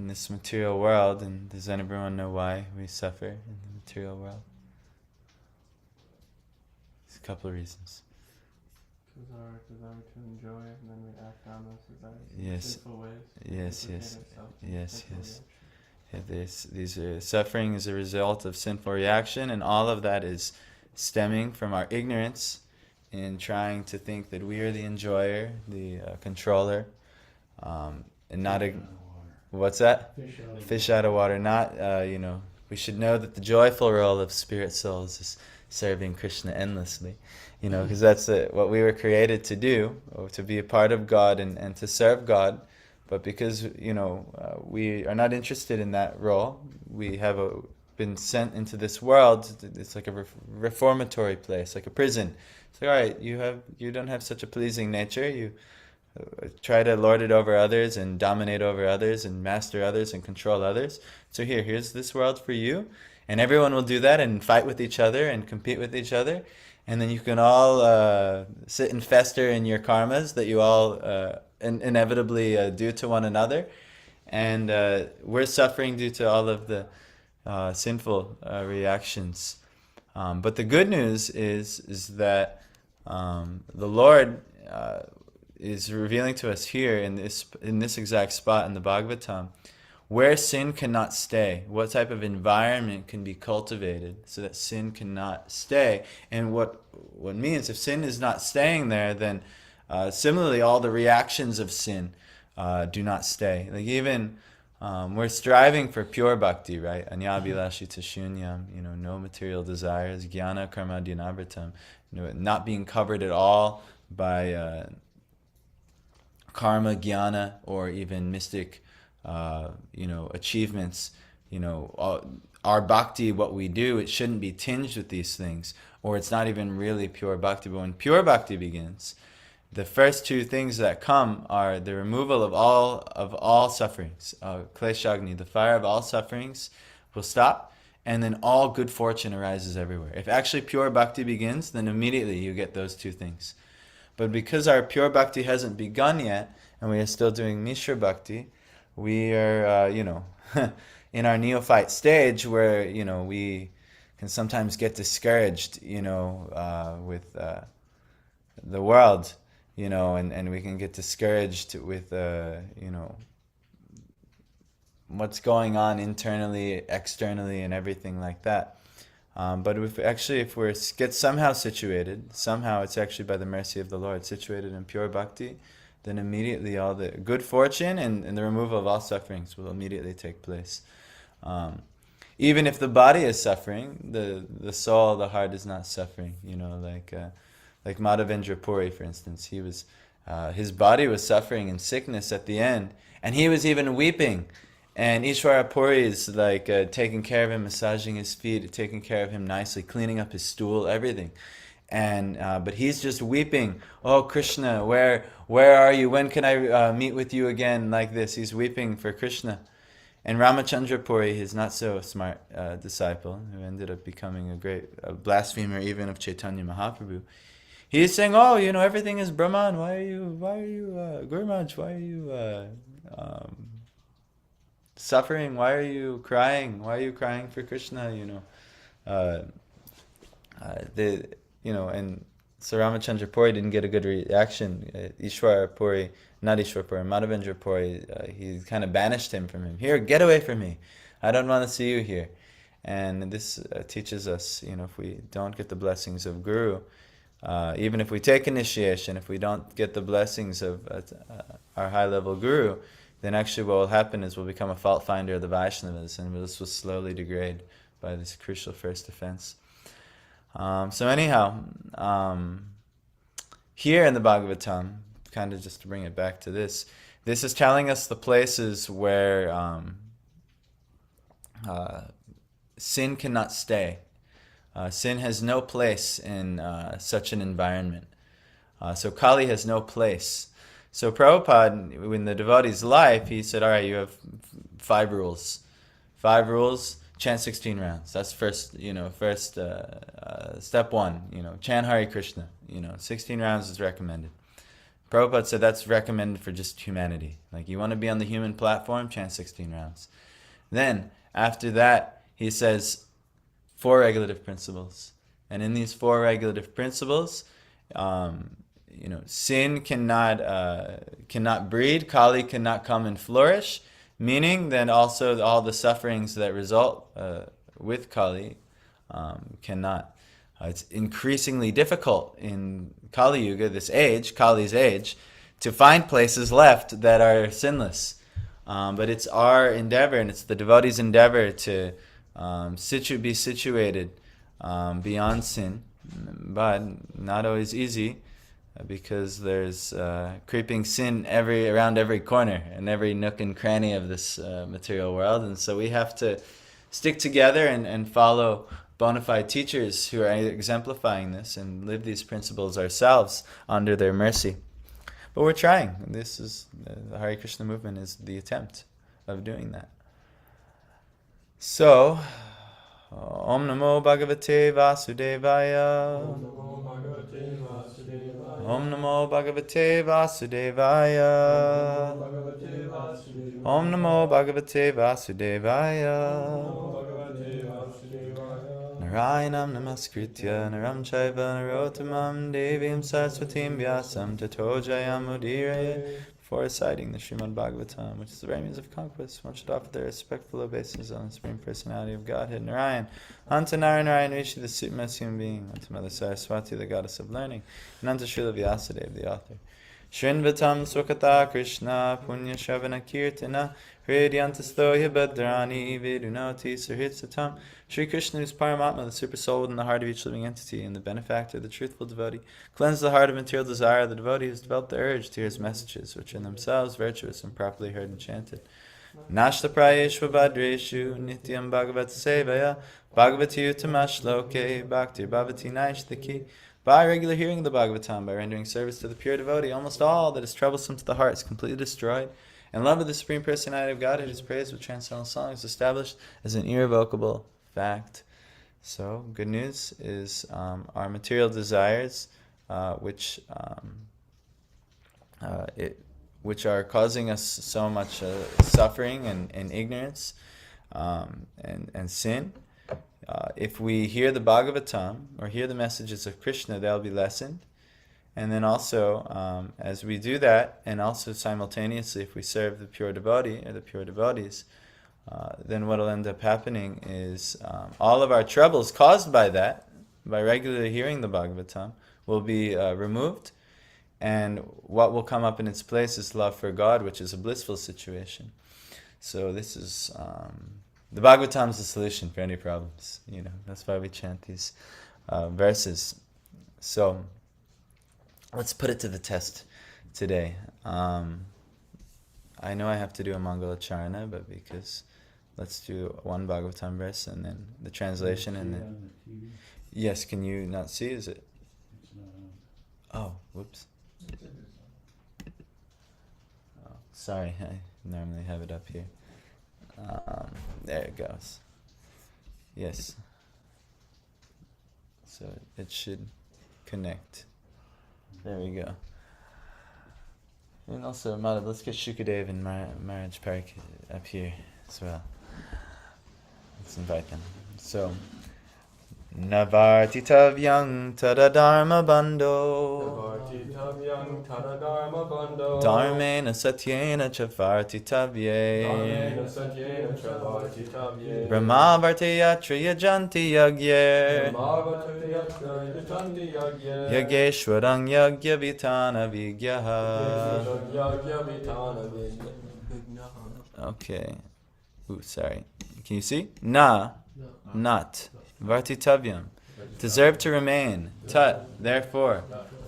this material world. And does anyone know why we suffer in the material world? There's a couple of reasons. Because our desire to enjoy, and then we act on those desires in Yes. sinful ways. Yes, Implicate yes, ourselves in yes, sinful yes. reactions. These are suffering is a result of sinful reaction, and all of that is stemming from our ignorance in trying to think that we are the enjoyer, the controller, and not a. What's that? Fish out of water. Not, we should know that the joyful role of spirit souls is serving Krishna endlessly, because that's what we were created to do, to be a part of God and to serve God. But because, we are not interested in that role, we have been sent into this world. It's like a reformatory place, like a prison. It's like, all right, you don't have such a pleasing nature. You try to lord it over others and dominate over others and master others and control others. So here's this world for you. And everyone will do that and fight with each other and compete with each other. And then you can all sit and fester in your karmas that you all inevitably do to one another. And we're suffering due to all of the sinful reactions. But the good news is that the Lord is revealing to us here in this exact spot in the Bhagavatam where sin cannot stay, what type of environment can be cultivated so that sin cannot stay. And what means if sin is not staying there, then similarly all the reactions of sin do not stay. Like even we're striving for pure bhakti, right? Anyabhilashita shunyam, no material desires, jnana karma dhyanavrtam, not being covered at all by karma, jnana, or even mystic, achievements. Our bhakti, what we do, it shouldn't be tinged with these things, or it's not even really pure bhakti. But when pure bhakti begins, the first two things that come are the removal of all sufferings. Kleshagni, the fire of all sufferings, will stop, and then all good fortune arises everywhere. If actually pure bhakti begins, then immediately you get those two things. But because our pure bhakti hasn't begun yet, and we are still doing Mishra bhakti, we are, in our neophyte stage where, we can sometimes get discouraged, with the world, and we can get discouraged with, what's going on internally, externally, and everything like that. But if we get somehow situated, it's actually by the mercy of the Lord, situated in pure bhakti, then immediately all the good fortune and the removal of all sufferings will immediately take place. Even if the body is suffering, the soul, the heart is not suffering. Like Madhavendra Puri, for instance, his body was suffering in sickness at the end, and he was even weeping. And Ishwara Puri is taking care of him, massaging his feet, taking care of him nicely, cleaning up his stool, everything. And but he's just weeping. Oh Krishna, where are you? When can I meet with you again? Like this, he's weeping for Krishna. And Ramachandra Puri, his not so smart disciple, who ended up becoming a great blasphemer even of Chaitanya Mahaprabhu, he's saying, "Oh, everything is Brahman. Why are you, Guru Maharaj? Why are you suffering? Why are you crying? Why are you crying for Krishna? And so Ramachandra Puri didn't get a good reaction. Ishwara Puri, not Ishwara Puri, Madhavendra Puri, he kind of banished him from him. Here, get away from me. I don't want to see you here. And this teaches us, if we don't get the blessings of Guru, even if we take initiation, if we don't get the blessings of our high-level Guru, then actually what will happen is we'll become a fault finder of the Vaishnavas, and this will slowly degrade by this crucial first offense. So anyhow, here in the Bhagavatam, kind of just to bring it back to this is telling us the places where sin cannot stay. Sin has no place in such an environment. So Kali has no place. So Prabhupada, in the devotee's life, he said, all right, you have 5 rules. 5 rules, chant 16 rounds. That's first step 1, chant Hare Krishna. 16 rounds is recommended. Prabhupada said that's recommended for just humanity. Like, you want to be on the human platform, chant 16 rounds. Then, after that, he says 4 regulative principles. And in these 4 regulative principles, sin cannot breed, Kali cannot come and flourish, meaning then also all the sufferings that result with Kali cannot. It's increasingly difficult in Kali Yuga, this age, Kali's age, to find places left that are sinless. But it's our endeavor, and it's the devotee's endeavor to be situated beyond sin, but not always easy, because there's creeping sin around every corner and every nook and cranny of this material world, and so we have to stick together and follow bona fide teachers who are exemplifying this and live these principles ourselves under their mercy. But we're trying. This is the Hare Krishna movement is the attempt of doing that. So, Om Namo Bhagavate Vasudevaya. Om Namo Bhagavate Vasudevaya. Om Namo Bhagavate Vasudevaya. Narayanam Namaskritya Naram Chaiva Narottamam Devim Saraswatim Vyasam Tato Jayam Udiraye. Before reciting the Srimad Bhagavatam, which is the very means of conquest, one should offer their respectful obeisance on the Supreme Personality of Godhead, Narayan, unto Narayan Rishi, the supremest human being, unto Mother Saraswati, the goddess of learning, and unto Srila Vyasadeva, the author. Shrinvatam Swakata Krishna Punya Shavana Kirtana Hridyantastoya Badrani Vidunoti Sahitsatam. Shri Krishna, who is Paramatma, the super soul within the heart of each living entity, and the benefactor, the truthful devotee, cleanse the heart of material desire. The devotee has developed the urge to hear his messages, which are in themselves virtuous and properly heard and chanted. Nashta Prayeshva Badreshu Nityam Bhagavat Sevaya Bhagavati Utamashloke Bhakti Bhavati Naishtaki. By regular hearing of the Bhagavatam, by rendering service to the pure devotee, almost all that is troublesome to the heart is completely destroyed, and love of the Supreme Personality of Godhead is praised with transcendental songs, established as an irrevocable fact. So, good news is our material desires, which are causing us so much suffering and ignorance and sin. If we hear the Bhagavatam or hear the messages of Krishna, they'll be lessened. And then also, as we do that, and also simultaneously, if we serve the pure devotee or the pure devotees, then what will end up happening is all of our troubles caused by that, by regularly hearing the Bhagavatam, will be removed. And what will come up in its place is love for God, which is a blissful situation. So this is... the Bhagavatam is the solution for any problems. That's why we chant these verses. So, let's put it to the test today. I know I have to do a Mangalacharana, but because let's do one Bhagavatam verse and then the translation and then... Yes, can you not see? Is it? Oh, whoops. Oh, sorry, I normally have it up here. There it goes. Yes. So it should connect. There we go. And also, Madhav, let's get Shukadev and Maharaj Parik up here as well. Let's invite them. So, Navartitavyang tadadharma bando Navartitavyang tadadharma bando Dharmena satyena chavartitavye Dharmena satyena chavartitavye Brahma vartayatra yajanti yagye Brahma vartayatra yajanti yagye Yageshwarang yagya vitana vigyaha. Yagya vitana vigyaha. Okay. Ooh, sorry. Can you see? Na, not. Vartitavyam, deserve to remain. Tat, therefore.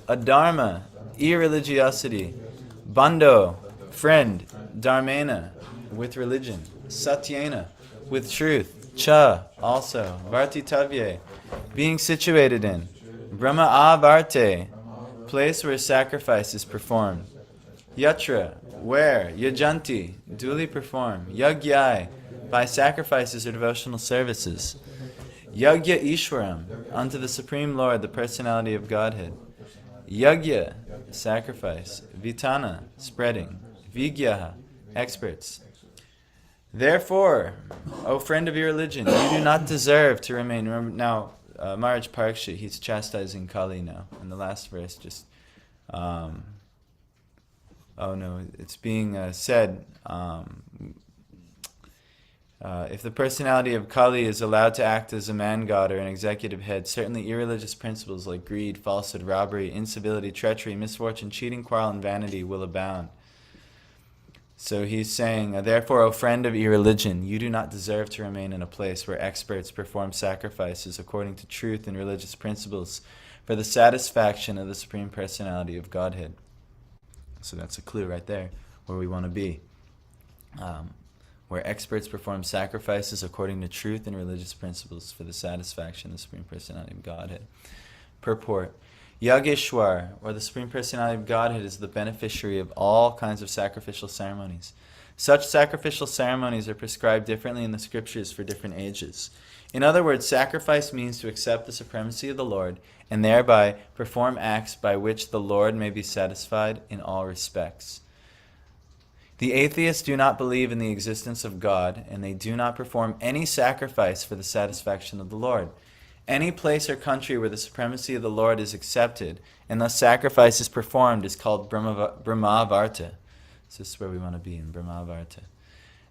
Adharma, irreligiosity. Bando, friend. Dharmena, with religion. Satyena, with truth. Cha, also. Vartitavye, being situated in. Brahma avarte, place where sacrifice is performed. Yatra, where. Yajanti, duly perform. Yagyai, by sacrifices or devotional services. Yagya Ishwaram, unto the Supreme Lord, the Personality of Godhead. Yagya, sacrifice. Vitana, spreading. Vigyaha, experts. Therefore, O friend of your religion, you do not deserve to remain. Remember now, Maharaj Parikshit, he's chastising Kali now. In the last verse, just it's being said, if the personality of Kali is allowed to act as a man-god or an executive head, certainly irreligious principles like greed, falsehood, robbery, incivility, treachery, misfortune, cheating, quarrel, and vanity will abound. So he's saying, therefore, O friend of irreligion, you do not deserve to remain in a place where experts perform sacrifices according to truth and religious principles for the satisfaction of the Supreme Personality of Godhead. So that's a clue right there, where we want to be. Where experts perform sacrifices according to truth and religious principles for the satisfaction of the Supreme Personality of Godhead. Purport. Yageshwar, or the Supreme Personality of Godhead, is the beneficiary of all kinds of sacrificial ceremonies. Such sacrificial ceremonies are prescribed differently in the scriptures for different ages. In other words, sacrifice means to accept the supremacy of the Lord and thereby perform acts by which the Lord may be satisfied in all respects. The atheists do not believe in the existence of God, and they do not perform any sacrifice for the satisfaction of the Lord. Any place or country where the supremacy of the Lord is accepted and thus sacrifice is performed is called Brahmavarta. So this is where we want to be, in Brahmavarta.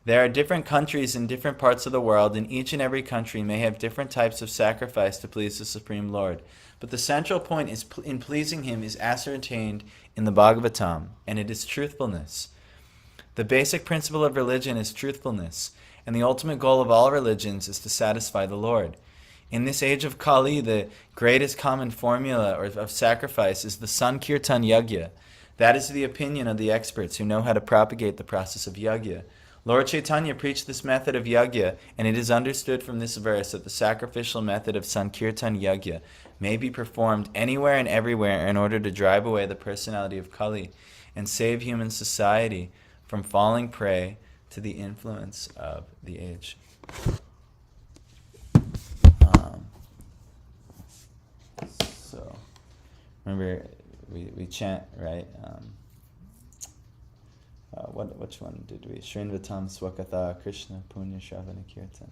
There are different countries in different parts of the world, and each and every country may have different types of sacrifice to please the Supreme Lord. But the central point in pleasing Him is ascertained in the Bhagavatam, and it is truthfulness. The basic principle of religion is truthfulness, and the ultimate goal of all religions is to satisfy the Lord. In this age of Kali, the greatest common formula of sacrifice is the Sankirtan Yagya. That is the opinion of the experts who know how to propagate the process of Yagya. Lord Chaitanya preached this method of Yagya, and it is understood from this verse that the sacrificial method of Sankirtan Yagya may be performed anywhere and everywhere in order to drive away the personality of Kali and save human society from falling prey to the influence of the age. So, remember, we chant, right? Which one did we? Srinvatam Swakatha Krishna Punya Shravana Kirtan.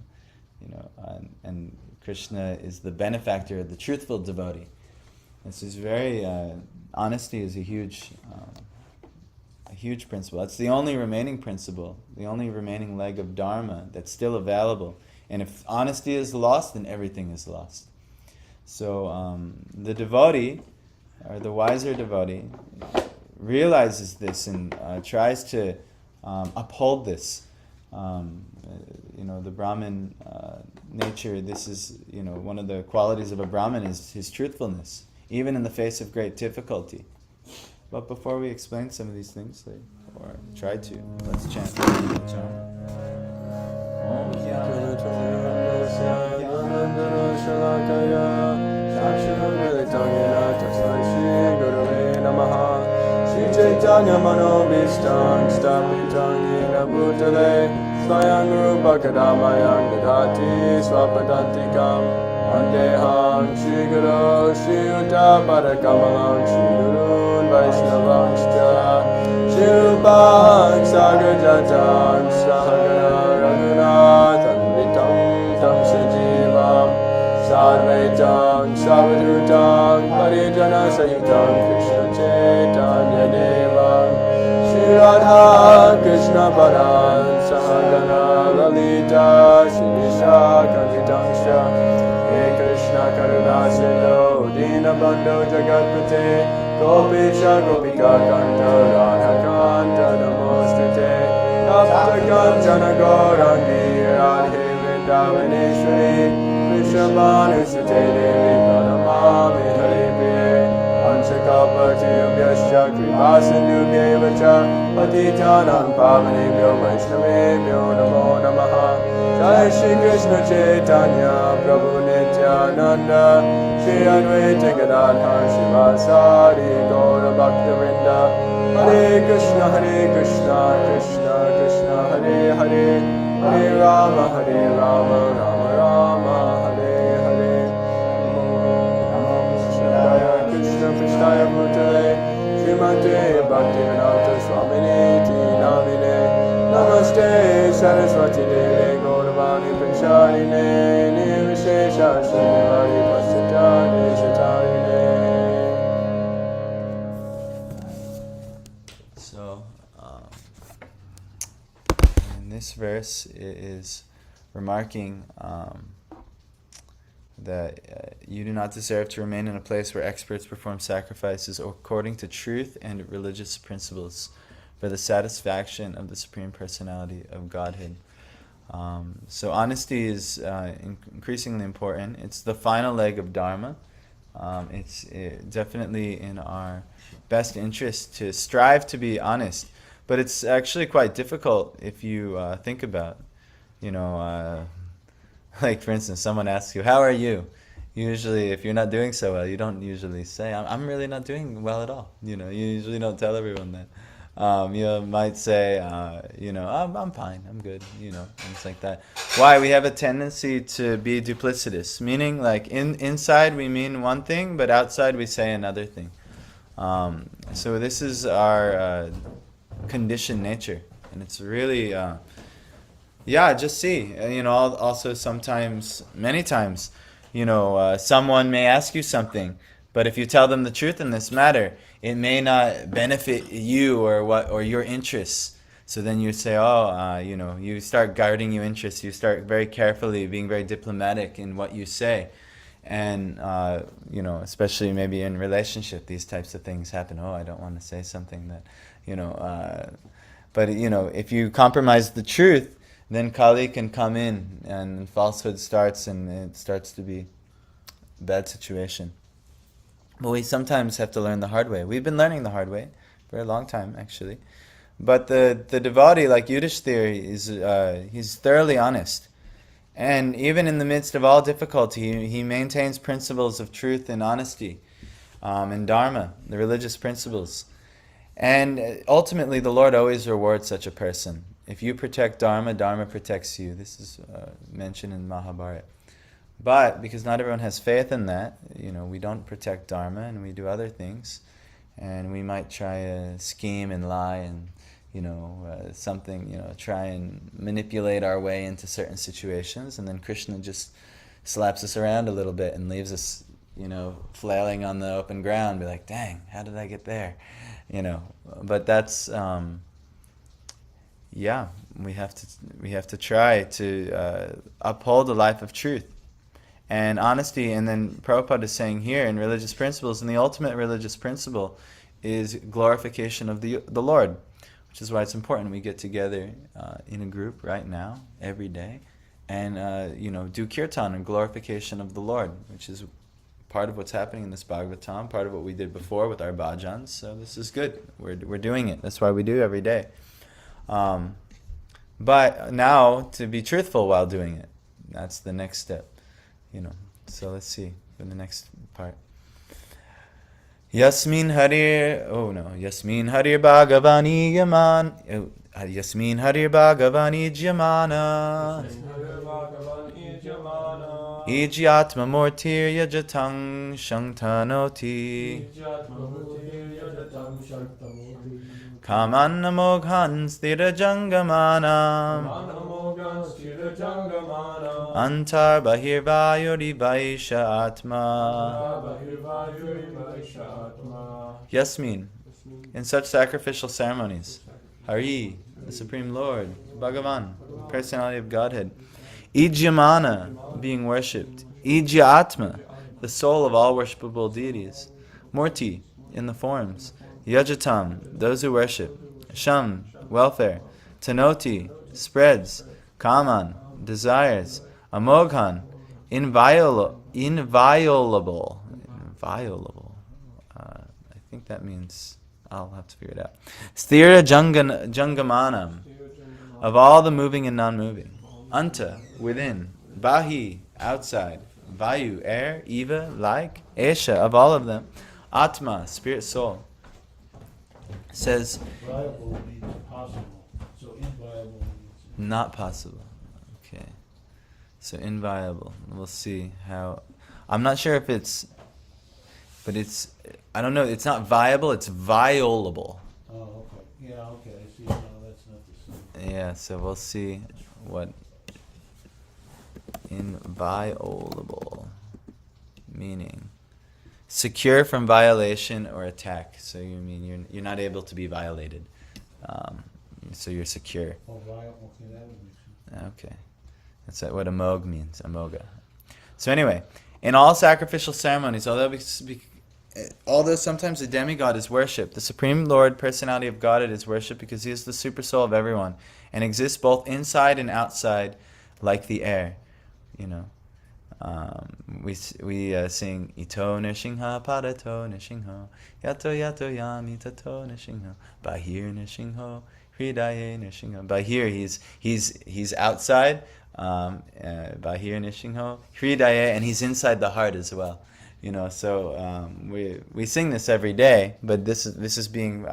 And Krishna is the benefactor, the truthful devotee. This is very, honesty is a huge principle. It's the only remaining principle, the only remaining leg of Dharma that's still available. And if honesty is lost, then everything is lost. So the devotee, or the wiser devotee, realizes this and tries to uphold this. The Brahmin nature, this is, one of the qualities of a Brahmin is his truthfulness, even in the face of great difficulty. But before we explain some of these things, or try to, let's chant. Chaitanya Manobishtam Stapitam Yena Bhutale Swayam Rupa Kadamayam Dadati Swapadantikam Vandeham Shri Guru Shri Uta Padakamalam Shri Gurun Vaishnavanscha Shri Rupam Sagajatam Sahagana Raghunatham Vitam Tam Sajivam Sarvaitam Savadutam Parijana Sayutam Krishna Chaitanya Devam Shri Radha Krishna Param Sahagana Lalita Shri Vishakam He Krishna Karuna Sindhu Dinabandhu Jagatpate Gopisha Gopika Kanta Radha Kanta Namostate Tapta Kanchana Gaurangi Radhe Vrindavaneshwari Vrishabhanu Sute Devi Pranamami Haripriye Anshakapatiyubhyascha Kripasindhubhyevacha Patitanam Pavanebhyo Vaishnavebhyo Namo Namaha Jai Shri Krishna Chaitanya Prabhu Nityananda Shri Advaita Gadadhar Shivasari Gaura Bhaktivinoda Hare Krishna Krishna Krishna Hare Hare Hare Rama Rama Rama Hare Hare Namo Krishna Prasthaya Bhutale Srimate Bhaktivedanta Swamini Ti Namine Namaste Saraswati Deve Gauravani Pracharine Nirvishesha Srimati Pasita Deshatarine. So, in this verse, it is remarking that you do not deserve to remain in a place where experts perform sacrifices according to truth and religious principles for the satisfaction of the Supreme Personality of Godhead. So honesty is increasingly important. It's the final leg of Dharma. It's definitely in our best interest to strive to be honest. But it's actually quite difficult if you think about, like for instance, someone asks you, "How are you?" Usually, if you're not doing so well, you don't usually say, "I'm really not doing well at all." You usually don't tell everyone that. You might say, I'm fine, I'm good, things like that. Why? We have a tendency to be duplicitous, meaning like inside we mean one thing, but outside we say another thing. So this is our conditioned nature, and it's really, just see. Also sometimes, many times, someone may ask you something, but if you tell them the truth in this matter, it may not benefit you or your interests. So then you say, you start guarding your interests. You start very carefully being very diplomatic in what you say. And, especially maybe in relationship, these types of things happen. I don't want to say something that, but, if you compromise the truth, then Kali can come in and falsehood starts, and it starts to be a bad situation. But we sometimes have to learn the hard way. We've been learning the hard way for a long time, actually. But the devotee, like Yudhishthira, he's thoroughly honest. And even in the midst of all difficulty, he maintains principles of truth and honesty, and dharma, the religious principles. And ultimately, the Lord always rewards such a person. If you protect dharma, dharma protects you. This is mentioned in Mahabharata. But because not everyone has faith in that, we don't protect dharma and we do other things. And we might try to scheme and lie and, try and manipulate our way into certain situations. And then Krishna just slaps us around a little bit and leaves us, flailing on the open ground. Be like, dang, how did I get there? But that's... we have to try to uphold the life of truth and honesty. And then Prabhupada is saying here in religious principles, and the ultimate religious principle is glorification of the Lord, which is why it's important we get together in a group right now, every day, and do kirtan and glorification of the Lord, which is part of what's happening in this Bhagavatam, part of what we did before with our bhajans. So this is good. We're doing it. That's why we do every day. But now to be truthful while doing it, that's the next step, So let's see for the next part. Yasmin Harir Bhagavani Yaman Yasmin Harir Bhagavani Jamana Ijyatma Murtir Yajatang Shangtanoti Kamanna Moghan Stira Jangamana Antar Bahir Vayuri Vaisha Atma. Yasmin, in such sacrificial ceremonies, Hari, the Supreme Lord, Bhagavan, Personality of Godhead, Ijyamana, being worshipped, Ijya Atma, the soul of all worshipable deities, Murti, in the forms, Yajatam, those who worship, Sham, welfare, Tanoti, spreads, Kaman, desires, Amoghan, inviolable. I think that means, I'll have to figure it out. Sthira Jangamanam, of all the moving and non-moving. Anta, within. Bahi, outside. Vayu, air. Eva, like. Esha, of all of them. Atma, spirit, soul. Says, viable means possible, so inviable means not possible. Okay. So inviolable. We'll see how. I'm not sure if but it's, I don't know, it's not viable, it's violable. Oh, okay. Yeah, okay, I see. No, that's not the same. Yeah, so we'll see what inviolable meaning. Secure from violation or attack. So you mean you're not able to be violated. So you're secure. Oh, okay, that would make sense. Okay. That's what amog means, amoga. So anyway, in all sacrificial ceremonies, although sometimes the demigod is worshipped, the Supreme Lord, Personality of Godhead, is worshipped because he is the super soul of everyone and exists both inside and outside like the air. You know, we sing Ito Nishingha Parato Nishingho Yato Yato Yami Tato Nishingho Bahir Nishingho Hridaye Nishingho. Bahir, he's outside, Bahir Nishingho Hridaye, and he's inside the heart as well. You know, so we sing this every day, but this is being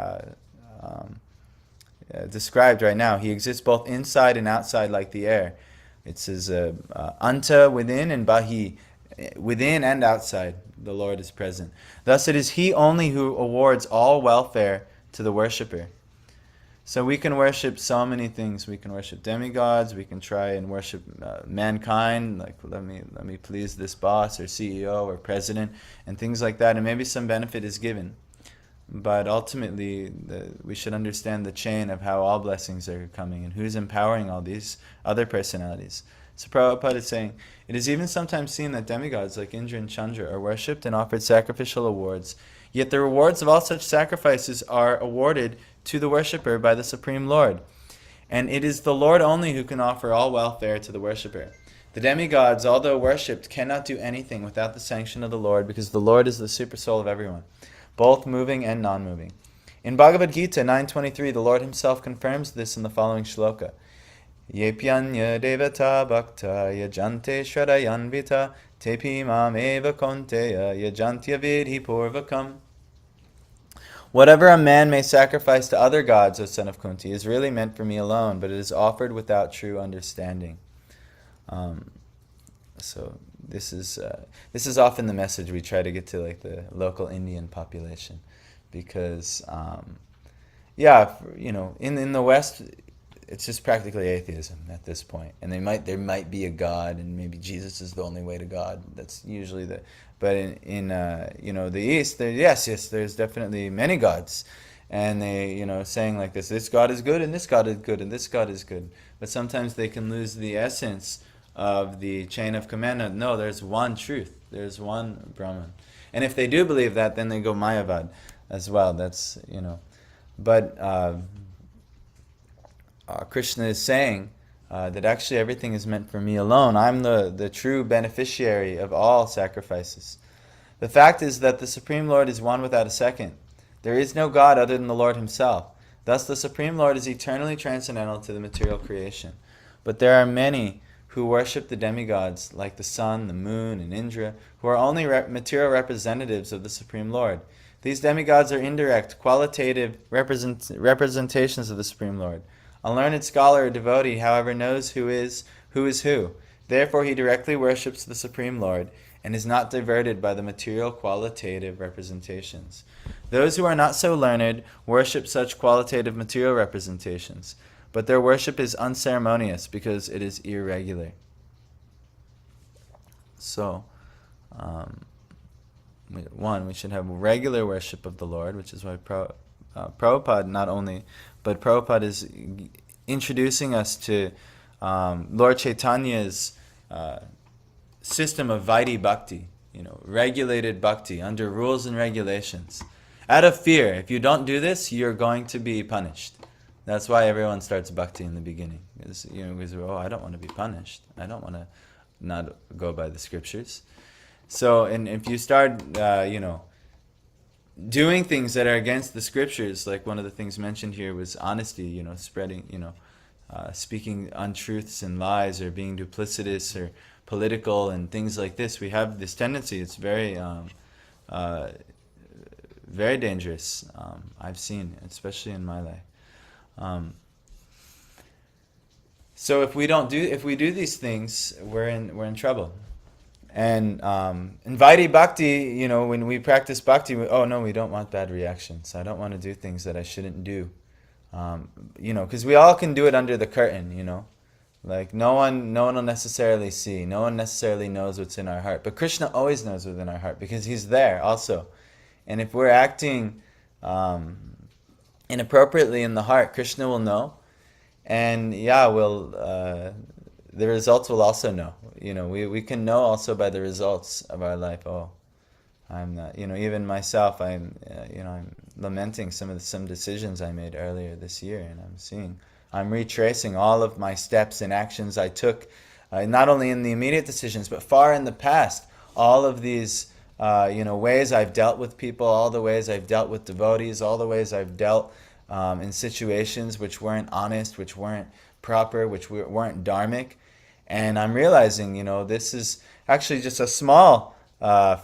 described right now. He exists both inside and outside like the air. It says anta within and bahi, within and outside the Lord is present. Thus it is he only who awards all welfare to the worshipper. So we can worship so many things. We can worship demigods. We can try and worship mankind, like let me please this boss or CEO or president and things like that. And maybe some benefit is given. But ultimately, we should understand the chain of how all blessings are coming and who's empowering all these other personalities. So Prabhupada is saying, it is even sometimes seen that demigods like Indra and Chandra are worshipped and offered sacrificial awards. Yet the rewards of all such sacrifices are awarded to the worshipper by the Supreme Lord. And it is the Lord only who can offer all welfare to the worshipper. The demigods, although worshipped, cannot do anything without the sanction of the Lord, because the Lord is the super soul of everyone, both moving and non-moving. In Bhagavad Gita 9.23, the Lord himself confirms this in the following shloka. Yepyanya devata bhakta yajante shraddhayanvita tepi mam eva konteya yajantya vidhi purvakam. Whatever a man may sacrifice to other gods, O son of Kunti, is really meant for me alone, but it is offered without true understanding. So this is often the message we try to get to, like the local Indian population, because in the West it's just practically atheism at this point, and there might be a God, and maybe Jesus is the only way to God. That's usually but in the East, there's definitely many gods, and they saying like this God is good and this God is good and this God is good, but sometimes they can lose the essence of the chain of command. No, there's one truth. There's one Brahman. And if they do believe that, then they go Mayavad as well. That's, But Krishna is saying that actually everything is meant for me alone. I'm the true beneficiary of all sacrifices. The fact is that the Supreme Lord is one without a second. There is no God other than the Lord himself. Thus the Supreme Lord is eternally transcendental to the material creation. But there are many who worship the demigods like the sun, the moon, and Indra, who are only material representatives of the Supreme Lord. These demigods are indirect, qualitative representations of the Supreme Lord. A learned scholar or devotee, however, knows who is who. Therefore he directly worships the Supreme Lord and is not diverted by the material qualitative representations. Those who are not so learned worship such qualitative material representations, but their worship is unceremonious because it is irregular. So, we should have regular worship of the Lord, which is why Prabhupada Prabhupada is introducing us to Lord Chaitanya's system of Vaidhi Bhakti, regulated Bhakti under rules and regulations. Out of fear, if you don't do this, you're going to be punished. That's why everyone starts Bhakti in the beginning. Because, I don't want to be punished. I don't want to not go by the scriptures. So, and if you start, doing things that are against the scriptures, like one of the things mentioned here was honesty, spreading, speaking untruths and lies, or being duplicitous or political and things like this. We have this tendency. It's very, very dangerous. I've seen, especially in my life. So if we do these things, we're in trouble. And in Vaidhi Bhakti, when we practice Bhakti, we don't want bad reactions. I don't want to do things that I shouldn't do. Because we all can do it under the curtain, Like no one will necessarily see. No one necessarily knows what's in our heart. But Krishna always knows what's in our heart because he's there also. And if we're acting inappropriately in the heart, Krishna will know. And the results will also know. We can know also by the results of our life. Oh, I'm not, even myself, I'm lamenting some decisions I made earlier this year, and I'm retracing all of my steps and actions I took, not only in the immediate decisions, but far in the past. All of these, ways I've dealt with people, all the ways I've dealt with devotees, all the ways I've dealt in situations which weren't honest, which weren't proper, which weren't dharmic. And I'm realizing, this is actually just a small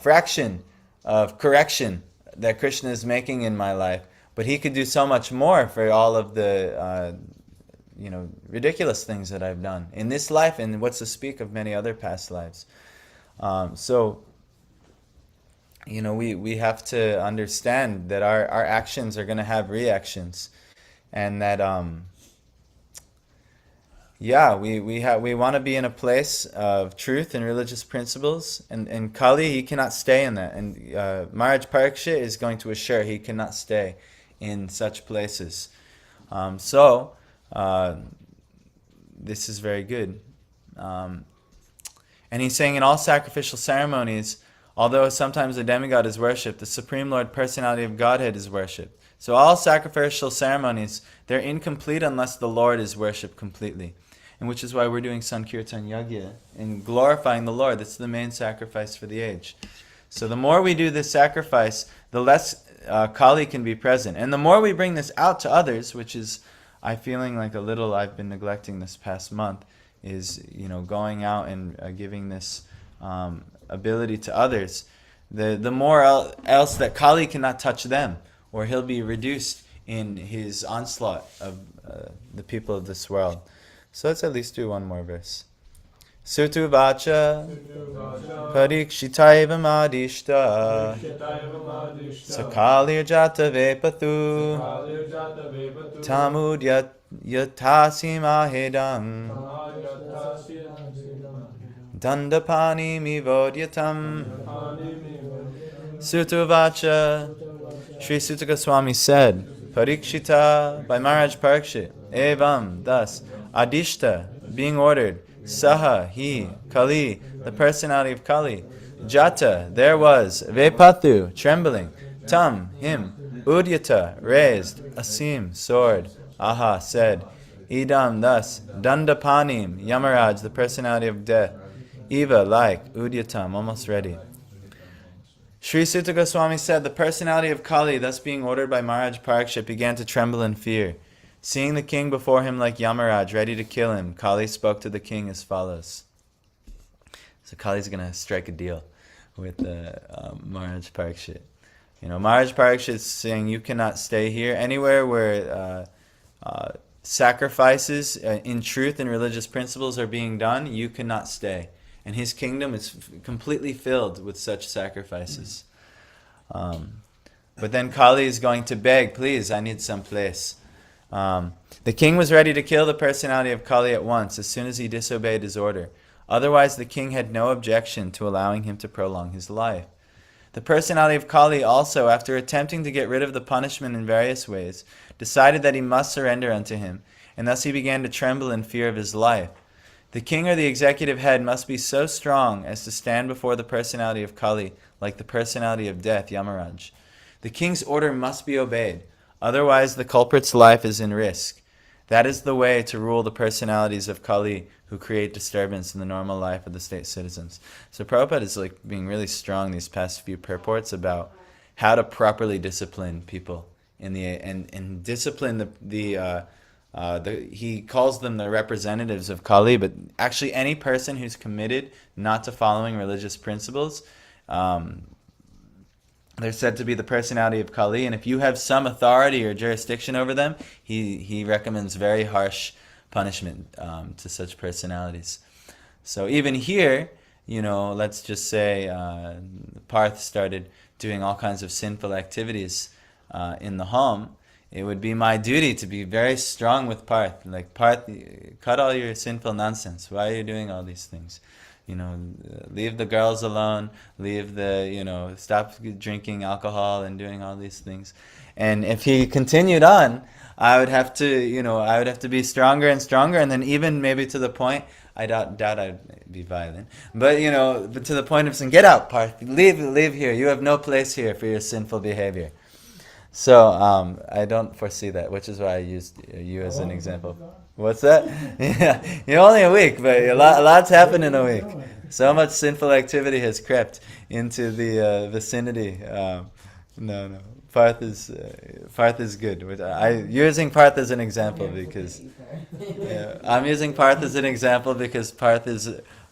fraction of correction that Krishna is making in my life. But he could do so much more for all of the, ridiculous things that I've done in this life, and what's to speak of many other past lives. We have to understand that our actions are going to have reactions, and that we want to be in a place of truth and religious principles, and Kali, he cannot stay in that, and Maharaj Parikshit is going to assure he cannot stay in such places. This is very good. And he's saying in all sacrificial ceremonies, although sometimes the demigod is worshipped, the Supreme Lord Personality of Godhead is worshipped. So all sacrificial ceremonies, they're incomplete unless the Lord is worshipped completely. And which is why we're doing Sankirtan Yagya, and glorifying the Lord. That's the main sacrifice for the age. So the more we do this sacrifice, the less Kali can be present. And the more we bring this out to others, which is, I'm feeling like a little I've been neglecting this past month, is going out and giving this ability to others, the more else that Kali cannot touch them, or he'll be reduced in his onslaught of the people of this world. So let's at least do one more verse. Sutu vacha parikshitaiva madishta sakalir jata vepathu tamud yatasi mahedam dandapani mivodyatam. Sutu vacha, Sri Sutta Goswami said, Parikshita, by Maharaj Parikshit, evam, thus, adishta, being ordered, saha, he, Kali, the personality of Kali, jata, there was, vepathu, trembling, tam, him, udyata, raised, asim, sword, aha, said, idam, thus, dandapanim, Yamaraj, the personality of death, eva, like, udyatam, almost ready. Sri Sutta Goswami said, the personality of Kali, thus being ordered by Maharaj Parikshit, began to tremble in fear. Seeing the king before him like Yamaraj, ready to kill him, Kali spoke to the king as follows. So Kali's going to strike a deal with Maharaj Parikshit. Maharaj Parikshit is saying, you cannot stay here. Anywhere where sacrifices in truth and religious principles are being done, you cannot stay. And his kingdom is completely filled with such sacrifices. But then Kali is going to beg, please, I need some place. The king was ready to kill the personality of Kali at once, as soon as he disobeyed his order. Otherwise, the king had no objection to allowing him to prolong his life. The personality of Kali also, after attempting to get rid of the punishment in various ways, decided that he must surrender unto him, and thus he began to tremble in fear of his life. The king or the executive head must be so strong as to stand before the personality of Kali, like the personality of death, Yamaraj. The king's order must be obeyed, otherwise the culprit's life is in risk. That is the way to rule the personalities of Kali who create disturbance in the normal life of the state citizens. So Prabhupada is being really strong these past few purports about how to properly discipline people and discipline he calls them the representatives of Kali, but actually any person who's committed not to following religious principles, they're said to be the personality of Kali, and if you have some authority or jurisdiction over them, he recommends very harsh punishment to such personalities. So even here, let's just say Parth started doing all kinds of sinful activities in the home, it would be my duty to be very strong with Parth. Like, Parth, cut all your sinful nonsense. Why are you doing all these things? Leave the girls alone. Stop drinking alcohol and doing all these things. And if he continued on, I would have to be stronger and stronger, and then even maybe to the point, I doubt I'd be violent, but to the point of saying, "Get out, Parth. Leave here. You have no place here for your sinful behavior." So I don't foresee that, which is why I used you as an example. What's that? Yeah, you're only a week, but a lot's happened in a week. So much sinful activity has crept into the vicinity. No. Parth is good. Using Parth as an example because I'm using Parth as an example because Parth is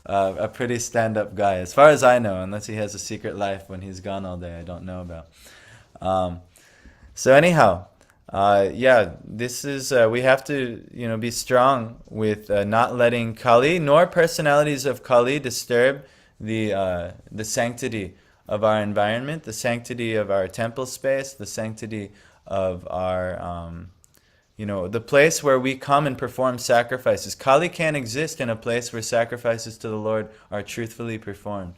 a pretty stand-up guy, as far as I know, unless he has a secret life when he's gone all day I don't know about. So anyhow, this is we have to be strong with not letting Kali nor personalities of Kali disturb the sanctity of our environment, the sanctity of our temple space, the sanctity of our the place where we come and perform sacrifices. Kali can't exist in a place where sacrifices to the Lord are truthfully performed.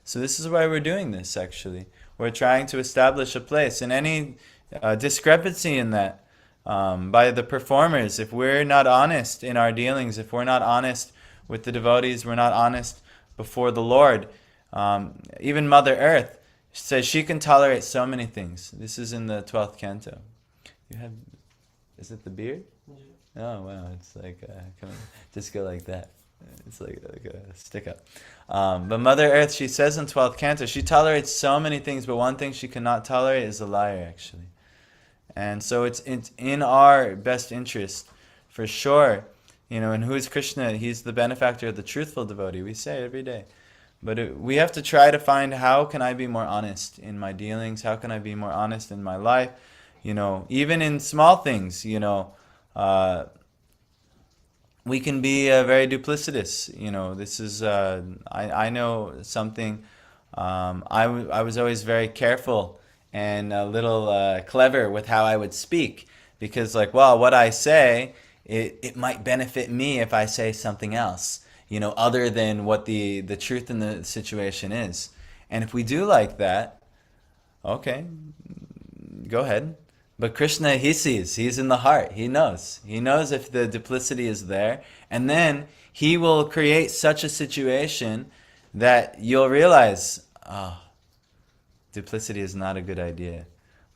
So this is why we're doing this, actually. We're trying to establish a place. And any discrepancy in that by the performers, if we're not honest in our dealings, if we're not honest with the devotees, we're not honest before the Lord, even Mother Earth says she can tolerate so many things. This is in the 12th canto. Is it the beard? Yeah. Oh, wow. It's like, just go like that. It's like a stick up. But Mother Earth, she says in 12th canto, she tolerates so many things, but one thing she cannot tolerate is a liar, actually. And so it's in our best interest, for sure. And who is Krishna? He's the benefactor of the truthful devotee. We say it every day. But we have to try to find, how can I be more honest in my dealings? How can I be more honest in my life? Even in small things, we can be very duplicitous. This is, I know something. I was always very careful and a little clever with how I would speak, because what I say, it might benefit me if I say something else, other than what the truth in the situation is. And if we do like that, okay, go ahead. But Krishna, he sees, he's in the heart, he knows if the duplicity is there, and then he will create such a situation that you'll realize, duplicity is not a good idea.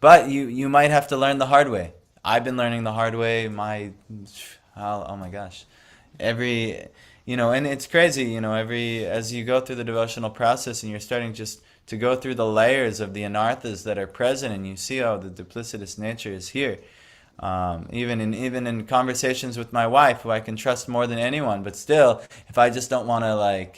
But you might have to learn the hard way. I've been learning the hard way, oh my gosh. And it's crazy, as you go through the devotional process and you're starting just to go through the layers of the anarthas that are present, and you see how the duplicitous nature is here. Even in conversations with my wife, who I can trust more than anyone, but still, if I just don't want to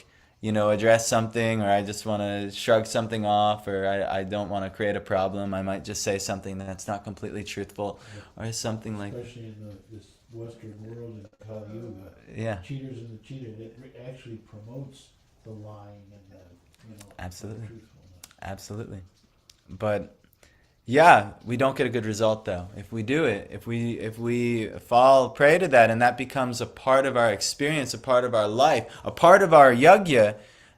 address something, or I just want to shrug something off, or I don't want to create a problem, I might just say something that's not completely truthful, or something like. Especially in this Western world in Kali Yuga. Yeah. Cheaters and the cheated, it actually promotes the lying and the Absolutely. the truthfulness. Absolutely. But yeah, we don't get a good result though. If we do it, if we fall prey to that, and that becomes a part of our experience, a part of our life, a part of our yajna,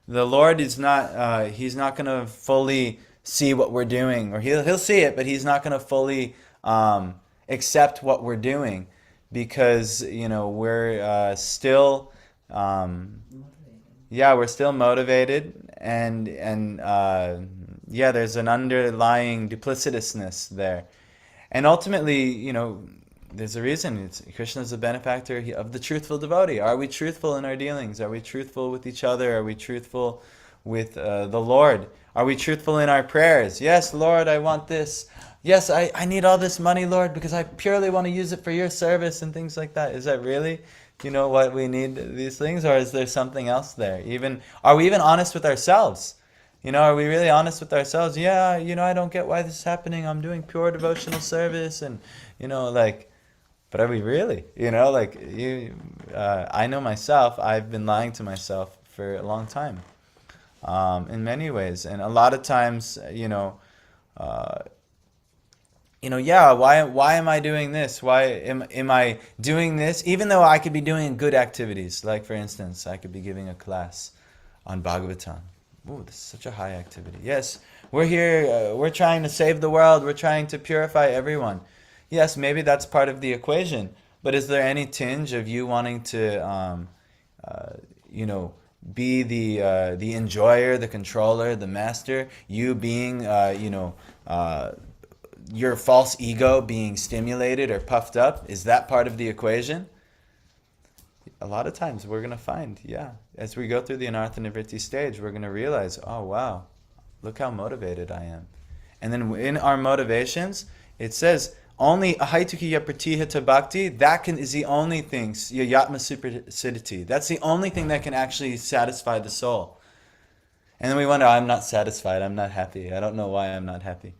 the Lord is not he's not going to fully see what we're doing, or he'll see it, but he's not going to fully accept what we're doing, because we're still we're still motivated, and there's an underlying duplicitousness there, and ultimately, there's a reason. Krishna's the benefactor of the truthful devotee. Are we truthful in our dealings? Are we truthful with each other? Are we truthful with the Lord? Are we truthful in our prayers? Yes, Lord, I want this. Yes, I need all this money, Lord, because I purely want to use it for your service and things like that. Is that really what we need, these things, or is there something else there? Are we even honest with ourselves? Are we really honest with ourselves? Yeah, I don't get why this is happening. I'm doing pure devotional service, and but are we really? I know myself. I've been lying to myself for a long time. in many ways. And a lot of times, yeah, why am I doing this? Why am I doing this? Even though I could be doing good activities, like for instance, I could be giving a class on Bhagavatam. Ooh, this is such a high activity. Yes, we're here, we're trying to save the world, we're trying to purify everyone. Yes, maybe that's part of the equation, but is there any tinge of you wanting to, be the enjoyer, the controller, the master, you being, your false ego being stimulated or puffed up? Is that part of the equation? A lot of times we're going to find, as we go through the Anartha Nivritti stage, we're going to realize, oh wow, look how motivated I am. And then in our motivations, it says, only ahaituki yapratihita bhakti, is the only thing, yatma supersidity. That's the only thing that can actually satisfy the soul. And then we wonder, I'm not satisfied, I'm not happy, I don't know why I'm not happy.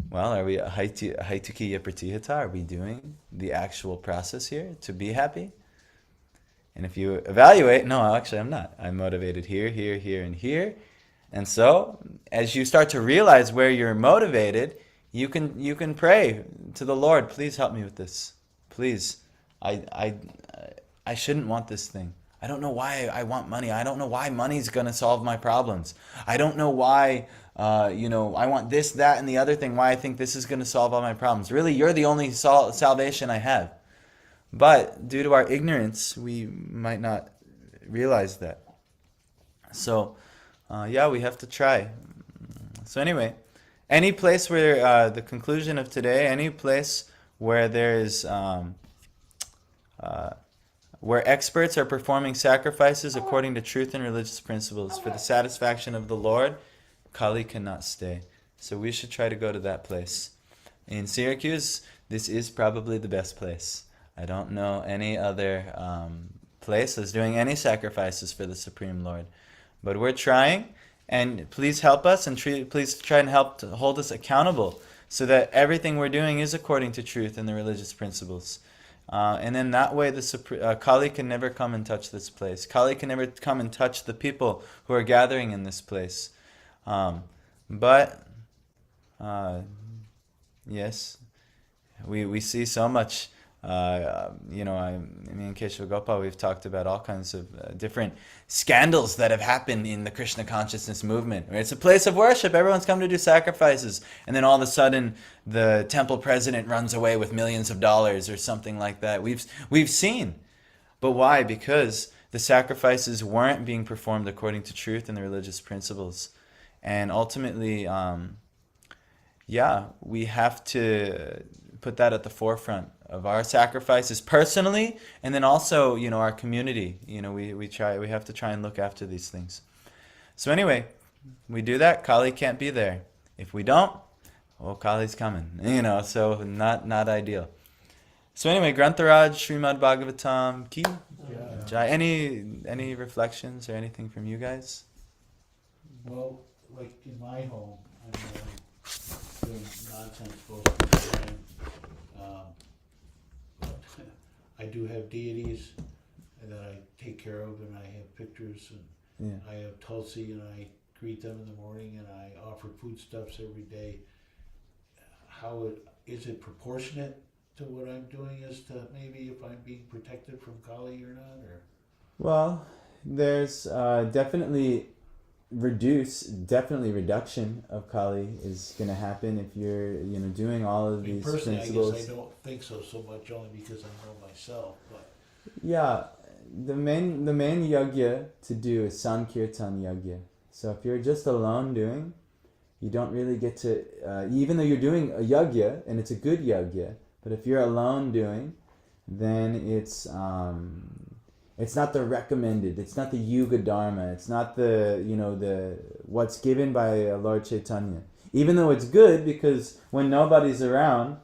Well, are we ahaituki yapratihita? Are we doing the actual process here to be happy? And if you evaluate, no, actually I'm not. I'm motivated here, here, here, and here. And so, as you start to realize where you're motivated, you can pray to the Lord, please help me with this. Please, I shouldn't want this thing. I don't know why I want money. I don't know why money's going to solve my problems. I don't know why, I want this, that, and the other thing, why I think this is going to solve all my problems. Really, you're the only salvation I have. But due to our ignorance, we might not realize that. So, we have to try. So anyway, any place where, the conclusion of today, any place where there is, where experts are performing sacrifices according to truth and religious principles for the satisfaction of the Lord, Kali cannot stay. So we should try to go to that place. In Syracuse, this is probably the best place. I don't know any other place that's doing any sacrifices for the Supreme Lord. But we're trying, and please help us, and please try and help to hold us accountable so that everything we're doing is according to truth and the religious principles. And then that way Kali can never come and touch this place. Kali can never come and touch the people who are gathering in this place. Yes, we see so much. Me and Keshav Gopal, we've talked about all kinds of different scandals that have happened in the Krishna consciousness movement. It's a place of worship. Everyone's come to do sacrifices. And then all of a sudden, the temple president runs away with millions of dollars or something like that. We've seen. But why? Because the sacrifices weren't being performed according to truth and the religious principles. And ultimately, we have to put that at the forefront of our sacrifices personally, and then also, our community. We have to try and look after these things. So anyway, we do that, Kali can't be there. If we don't, Kali's coming. So not ideal. So anyway, Grantharaj, Srimad Bhagavatam, Ki Jai. Any reflections or anything from you guys? Well, like in my home, I'm doing nonsense most of the time. I do have deities that I take care of, and I have pictures, and I have Tulsi, and I greet them in the morning, and I offer foodstuffs every day. Is it proportionate to what I'm doing as to maybe if I'm being protected from Kali or not? Or Well, there's definitely reduction of Kali is going to happen if you're doing all of these personally, principles. I guess I don't think so much, only because I know myself. But the main yagya to do is Sankirtan yagya. So if you're just alone doing, you don't really get to, even though you're doing a yagya and it's a good yagya, but if you're alone doing, then it's not the recommended. It's not the Yuga Dharma. It's not the what's given by Lord Chaitanya. Even though it's good, because when nobody's around,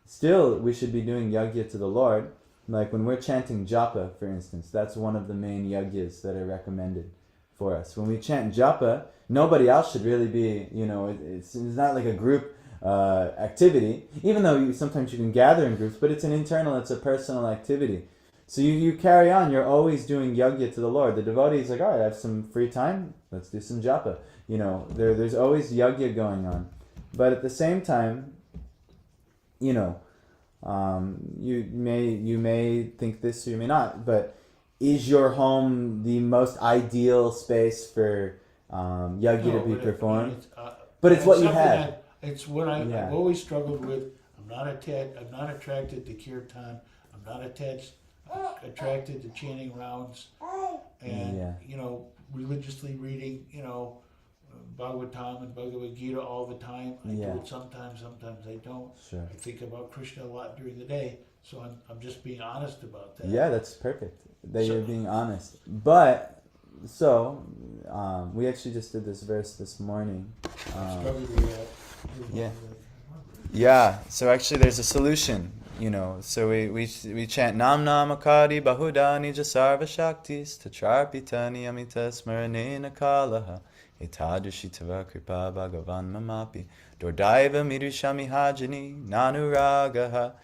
still we should be doing yagya to the Lord. Like when we're chanting japa, for instance, that's one of the main yagyas that are recommended for us. When we chant japa, nobody else should really be. It's not like a group activity. Even though sometimes you can gather in groups, but it's an internal, it's a personal activity. So you carry on. You're always doing yajna to the Lord. The devotee is like, all right, I have some free time. Let's do some japa. There's always yajna going on. But at the same time, you may think this or you may not. But is your home the most ideal space for yajna to be performed? But it's what you have. It's what I've always struggled with. I'm not attracted to kirtan. I'm not attracted to chanting rounds, and religiously reading, Bhagavatam and Bhagavad Gita all the time. I do it sometimes I don't. Sure. I think about Krishna a lot during the day, so I'm just being honest about that. Yeah, that's perfect. You're being honest. But we actually just did this verse this morning. Yeah. So actually, there's a solution. So we chant Nam Namakari Bahuda Nija Sarva Shaktis Tatrarpitani Amita Smaranena Kalaha Etadrishitava Kripa Bhagavan Mamapi Dordaiva Mirushami Hajani Nanuragaha.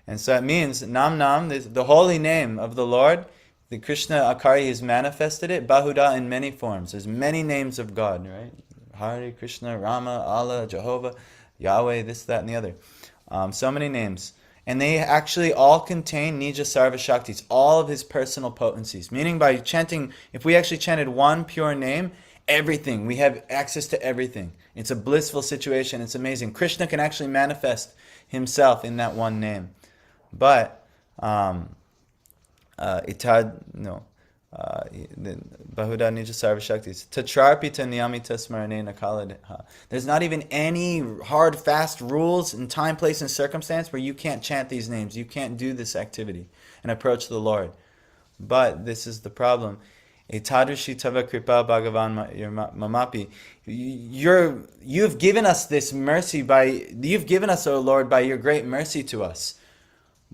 And so it means Nam Nam, the holy name of the Lord. The Krishna Akari has manifested it, Bahuda, in many forms. There's many names of God, right? Hare Krishna, Rama, Allah, Jehovah, Yahweh, this, that, and the other. So many names. And they actually all contain Nija Sarva Shaktis, all of his personal potencies. Meaning by chanting, if we actually chanted one pure name, everything, we have access to everything. It's a blissful situation. It's amazing. Krishna can actually manifest himself in that one name. But Bahuda Nija Sarva Shaktis. Tatrarpita Niyamita Smaranena Kalaha. There's not even any hard, fast rules in time, place, and circumstance where you can't chant these names. You can't do this activity and approach the Lord. But this is the problem. Etadrishi Tava Kripa Bhagavan Mamapi. You've given us this mercy you've given us, O Lord, by your great mercy to us.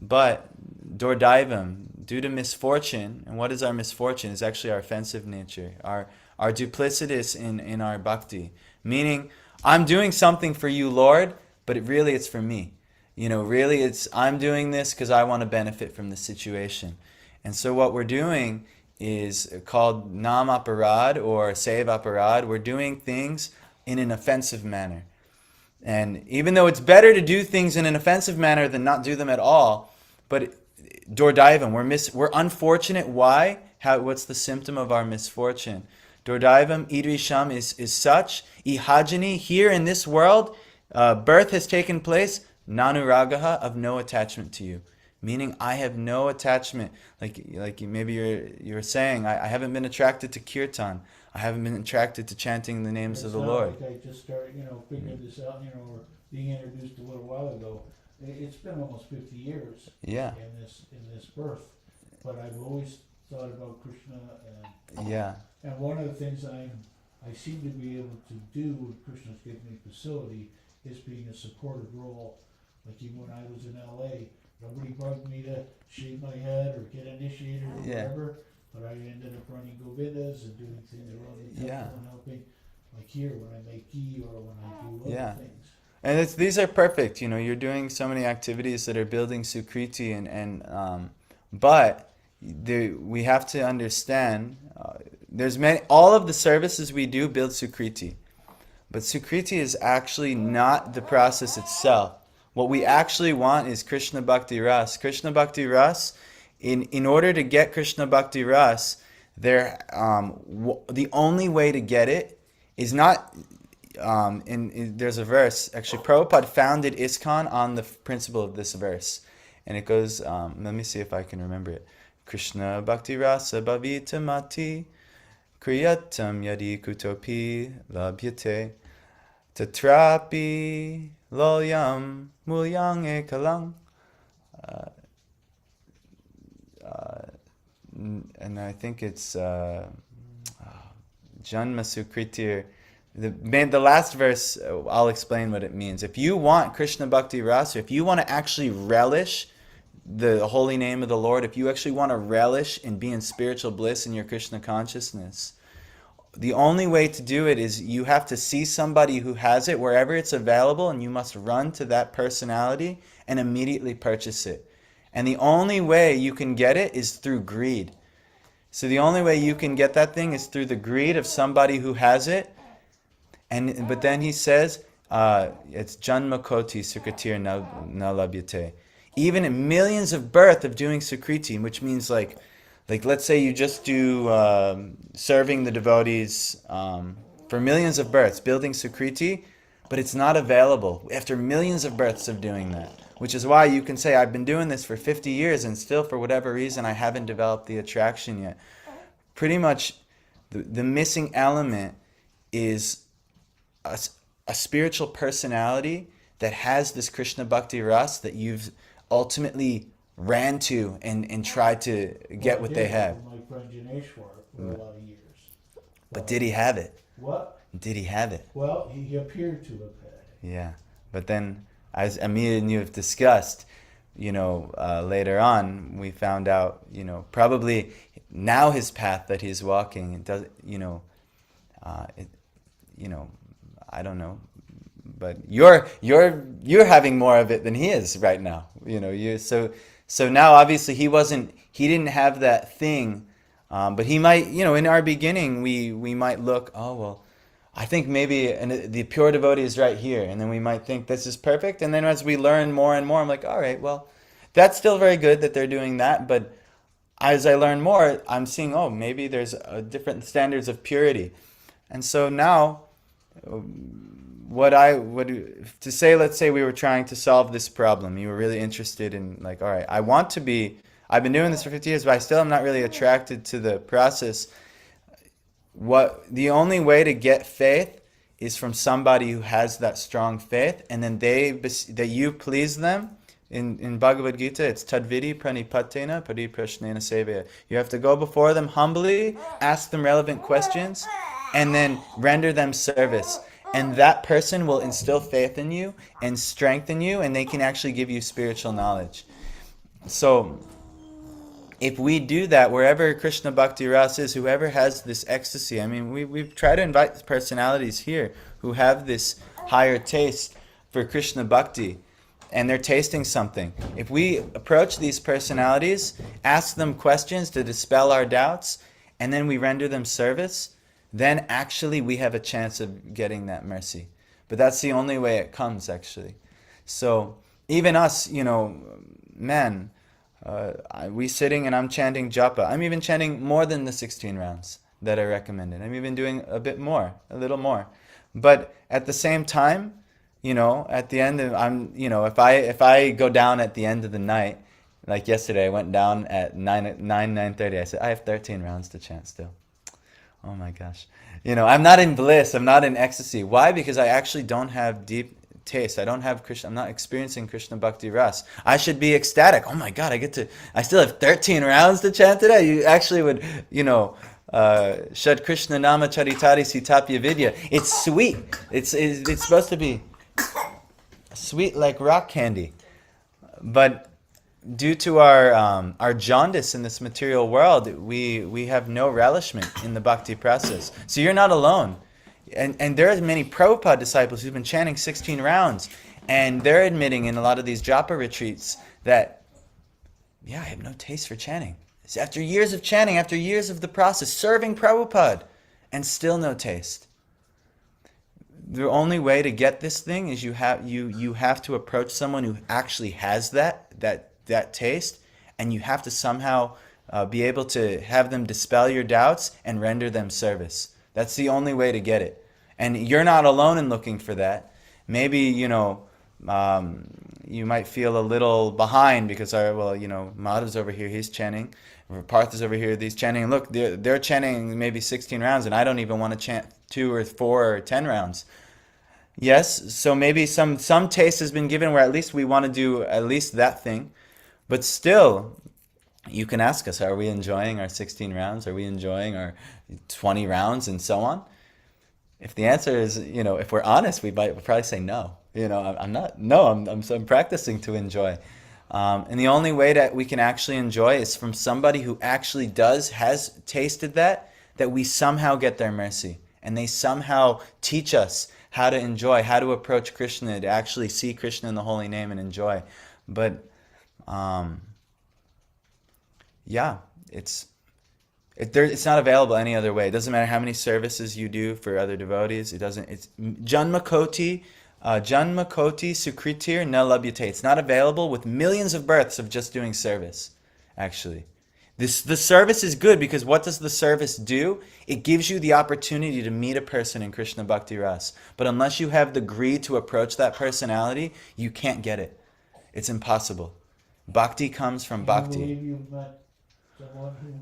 But Dordaivam, due to misfortune, and what is our misfortune? Is actually our offensive nature, our duplicitous in our bhakti. Meaning, I'm doing something for you, Lord, but it's for me. Really I'm doing this because I want to benefit from the situation. And so what we're doing is called nam aparad or save aparad. We're doing things in an offensive manner. And even though it's better to do things in an offensive manner than not do them at all, but Dordaivam, we're unfortunate. Why? What's the symptom of our misfortune? Dordaivam idrisham is such. Ihajani, here in this world, birth has taken place. Nanuragaha, of no attachment to you. Meaning I have no attachment. Like maybe you're saying, I haven't been attracted to kirtan. I haven't been attracted to chanting the names of the Lord. Like I just started, figuring this out, or being introduced a little while ago. It's been almost 50 years. Yeah. In this birth, but I've always thought about Krishna and yeah. And one of the things I seem to be able to do when Krishna's given me facility is being a supportive role. Like even when I was in LA, nobody bugged me to shave my head or get initiated or whatever. But I ended up running Govindas and doing things around the temple and helping, like here when I make ghee or when I do other things. And these are perfect. You're doing so many activities that are building Sukriti, but we have to understand. All of the services we do build Sukriti, but Sukriti is actually not the process itself. What we actually want is Krishna Bhakti Ras. Krishna Bhakti Ras. In order to get Krishna Bhakti Ras, the only way to get it is not. There's a verse. Actually, Prabhupada founded ISKCON on the principle of this verse, and it goes. Let me see if I can remember it. Krishna Bhakti Rasa Bhavita Mati Kriyatam Yadi Kutopi Labhyate Tatrapi Loyam Mulyang Ekalang. And I think it's Janma Sukritir. The last verse, I'll explain what it means. If you want Krishna Bhakti Rasa, if you want to actually relish the holy name of the Lord, if you actually want to relish and be in spiritual bliss in your Krishna consciousness, the only way to do it is you have to see somebody who has it wherever it's available, and you must run to that personality and immediately purchase it. And the only way you can get it is through greed. So the only way you can get that thing is through the greed of somebody who has it. But then he says, it's Janma Koti Sukritir na labhyate. Even in millions of birth of doing Sukriti, which means like let's say you just do serving the devotees for millions of births, building Sukriti, but it's not available after millions of births of doing that. Which is why you can say, I've been doing this for 50 years and still for whatever reason I haven't developed the attraction yet. Pretty much the missing element is a spiritual personality that has this Krishna Bhakti Ras that you've ultimately ran to and tried to get what they have. My friend Janeshwar for a lot of years. But did he have it? What? Did he have it? Well, he appeared to have had it. Yeah. But then, as Amir and you have discussed, later on, we found out, probably now his path that he's walking, it does, I don't know, but you're having more of it than he is right now. So now obviously he didn't have that thing, but he might, in our beginning we might look, oh well, I think maybe the pure devotee is right here, and then we might think this is perfect, and then as we learn more and more, I'm like, all right, well, that's still very good that they're doing that, but as I learn more, I'm seeing, oh, maybe there's different standards of purity, and so now, to say, let's say we were trying to solve this problem, you were really interested in like, all right, I've been doing this for 50 years, but I still am not really attracted to the process. The only way to get faith is from somebody who has that strong faith, and then that you please them. In Bhagavad Gita, it's tadvidi pranipatena pariprashnena seveya. You have to go before them humbly, ask them relevant questions, and then render them service. And that person will instill faith in you and strengthen you, and they can actually give you spiritual knowledge. So if we do that, wherever Krishna Bhakti Ras is, whoever has this ecstasy, I mean, we've tried to invite personalities here who have this higher taste for Krishna Bhakti, and they're tasting something. If we approach these personalities, ask them questions to dispel our doubts, and then we render them service, then actually we have a chance of getting that mercy. But that's the only way it comes, actually. So even us, men, we sitting and I'm chanting japa. I'm even chanting more than the 16 rounds that are recommended. I'm even doing a little more. But at the same time, at the end of, if I go down at the end of the night, like yesterday, I went down at 9:30. I said, I have 13 rounds to chant still. Oh my gosh. I'm not in bliss. I'm not in ecstasy. Why? Because I actually don't have deep taste. I don't have Krishna. I'm not experiencing Krishna Bhakti Ras. I should be ecstatic. Oh my God, I still have 13 rounds to chant today. You actually would, Shad Krishna Nama Charitari Sitapya Vidya. It's sweet. It's supposed to be sweet like rock candy. But due to our jaundice in this material world, we have no relishment in the bhakti process. So you're not alone. And there are many Prabhupada disciples who've been chanting 16 rounds, and they're admitting in a lot of these japa retreats that, I have no taste for chanting. It's after years of chanting, after years of the process, serving Prabhupada, and still no taste. The only way to get this thing is you have to approach someone who actually has that taste, and you have to somehow be able to have them dispel your doubts and render them service. That's the only way to get it. And you're not alone in looking for that. Maybe, you might feel a little behind because, Madhav's over here, he's chanting. Partha's over here, he's chanting. Look, they're chanting maybe 16 rounds, and I don't even want to chant 2 or 4 or 10 rounds. Yes, so maybe some taste has been given where at least we want to do at least that thing. But still, you can ask us, are we enjoying our 16 rounds? Are we enjoying our 20 rounds and so on? If the answer is, if we're honest, we might probably say no. I'm not. No, I'm practicing to enjoy. And the only way that we can actually enjoy is from somebody who actually has tasted that we somehow get their mercy. And they somehow teach us how to enjoy, how to approach Krishna, to actually see Krishna in the holy name and enjoy. But yeah, it's it's not available any other way. It doesn't matter how many services you do for other devotees. It doesn't. It's Janmakoti, Janmakoti Sukritir na labhyate. It's not available with millions of births of just doing service. Actually, the service is good because what does the service do? It gives you the opportunity to meet a person in Krishna Bhakti Ras. But unless you have the greed to approach that personality, you can't get it. It's impossible. Bhakti comes from You bhakti. believe you've met someone who,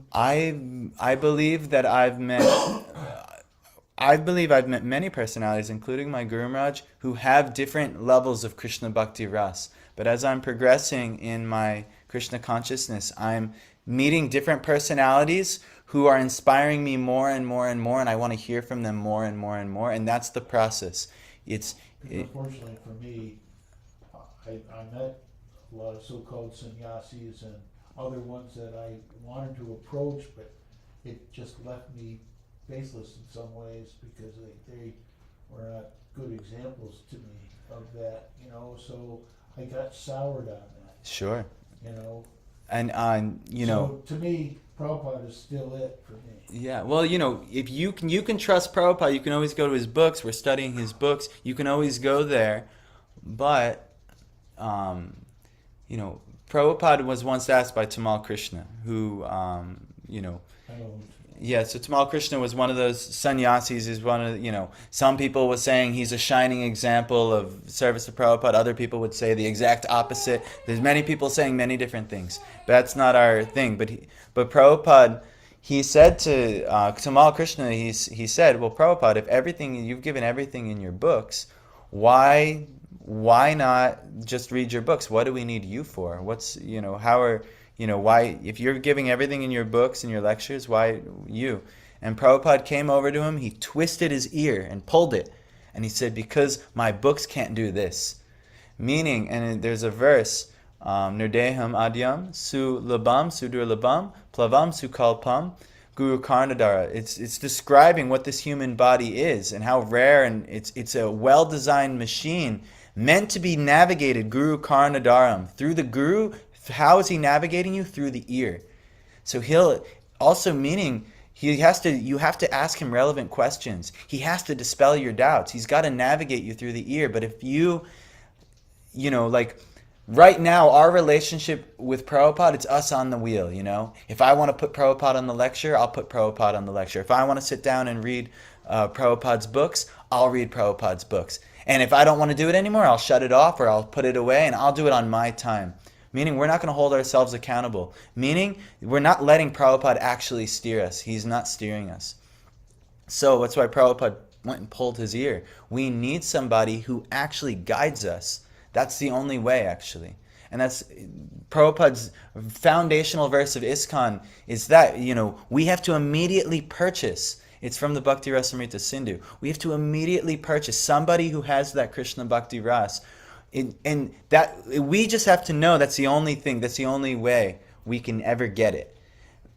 I believe that I believe I've met many personalities, including my Guru Maharaj, who have different levels of Krishna Bhakti Ras. But as I'm progressing in my Krishna consciousness, I'm meeting different personalities who are inspiring me more and more and more, and I want to hear from them more and more and more, and that's the process. It's unfortunately for me, I met a lot of so-called sannyasis and other ones that I wanted to approach, but it just left me faceless in some ways because they were not good examples to me of that, so I got soured on that, sure. you know. And So to me, Prabhupada is still it for me. yeah, well, if you can trust Prabhupada, you can always go to his books. We're studying his books. You can always go there, but Prabhupada was once asked by Tamal Krishna, who I don't, yeah, so Tamal Krishna was one of those sannyasis. Is one of some people was saying he's a shining example of service to Prabhupada. Other people would say the exact opposite. There's many people saying many different things. But that's not our thing. But Prabhupada, he said to Tamal Krishna, he said, well, Prabhupada, if you've given everything in your books, why not just read your books? What do we need you for? Why, if you're giving everything in your books and your lectures, why you? And Prabhupada came over to him, he twisted his ear and pulled it. And he said, because my books can't do this. Meaning, and there's a verse, Nirdeham Adyam, Su Labam, Sudur Labam, Plavam Sukalpam, Guru Karnadara. It's describing what this human body is and how rare, and it's a well-designed machine meant to be navigated, Guru Karnadaram, through the Guru. How is he navigating you? Through the ear. So you have to ask him relevant questions. He has to dispel your doubts. He's got to navigate you through the ear. But if like right now, our relationship with Prabhupada, it's us on the wheel, If I want to put Prabhupada on the lecture, I'll put Prabhupada on the lecture. If I want to sit down and read Prabhupada's books, I'll read Prabhupada's books. And if I don't want to do it anymore, I'll shut it off or I'll put it away and I'll do it on my time. Meaning we're not going to hold ourselves accountable. Meaning we're not letting Prabhupada actually steer us. He's not steering us. So that's why Prabhupada went and pulled his ear. We need somebody who actually guides us. That's the only way, actually. And that's Prabhupada's foundational verse of ISKCON is that, we have to immediately purchase. It's from the Bhakti Rasamrita Sindhu. We have to immediately purchase somebody who has that Krishna Bhakti Ras. And that we just have to know that's the only thing, that's the only way we can ever get it.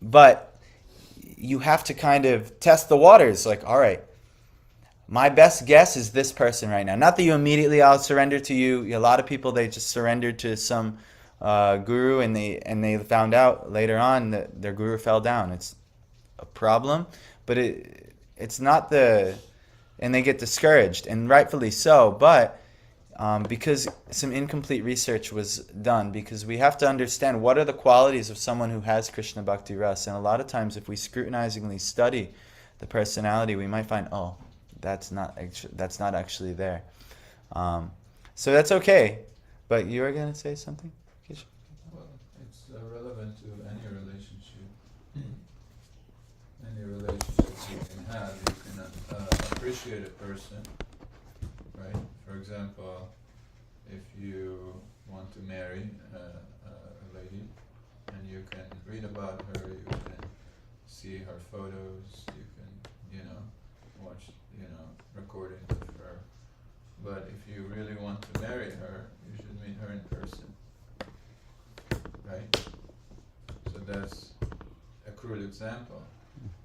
But you have to kind of test the waters, like, all right, my best guess is this person right now. Not that you immediately, I'll surrender to you. A lot of people, they just surrendered to some guru and they found out later on that their guru fell down. It's a problem, but it's not and they get discouraged, and rightfully so, but because some incomplete research was done, because we have to understand what are the qualities of someone who has Krishna Bhakti Ras. And a lot of times if we scrutinizingly study the personality, we might find, that's not actually there. So that's okay. But you were going to say something, Kish? Well, it's relevant to any relationship. Any relationship you can have, you can appreciate a person, right? For example, if you want to marry a lady, and you can read about her, you can see her photos, you can, watch, recordings of her. But if you really want to marry her, you should meet her in person, right? So that's a crude example,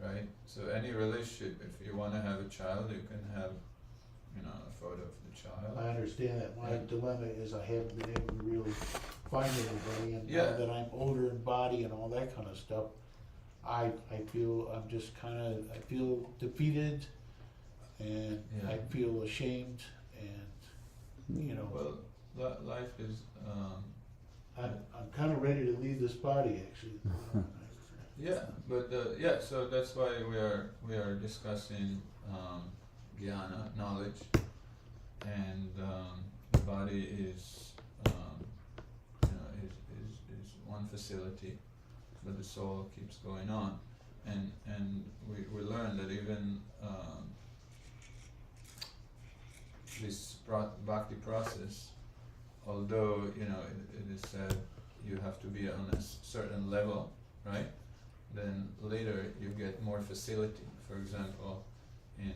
right? So any relationship, if you want to have a child, you can have a photo of the child. I understand that. My Yeah. dilemma is I haven't been able to really find anybody, and Yeah. now that I'm older in body and all that kind of stuff, I feel I'm just I feel defeated, and Yeah. I feel ashamed, and Well, life is. I'm kind of ready to leave this body actually. Yeah, but so that's why we are discussing jnana, knowledge, and the body is is one facility, but the soul keeps going on, and we learn that even this bhakti process, although it is said you have to be on a certain level, right? Then later you get more facility. For example, in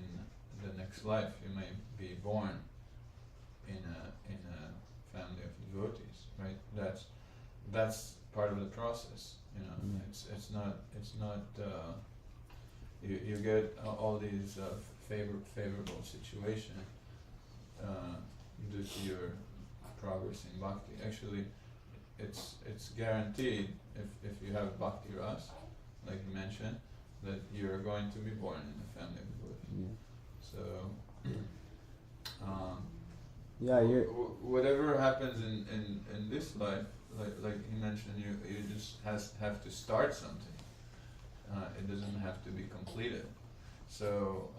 the next life you may be born in a family of devotees, right? That's part of the process. It's not you get all these favorable situation due to your progress in bhakti. Actually, it's guaranteed if you have bhakti ras, like you mentioned, that you're going to be born in a family of devotees. So, whatever happens in this life, like he mentioned, you just have to start something. It doesn't have to be completed. So,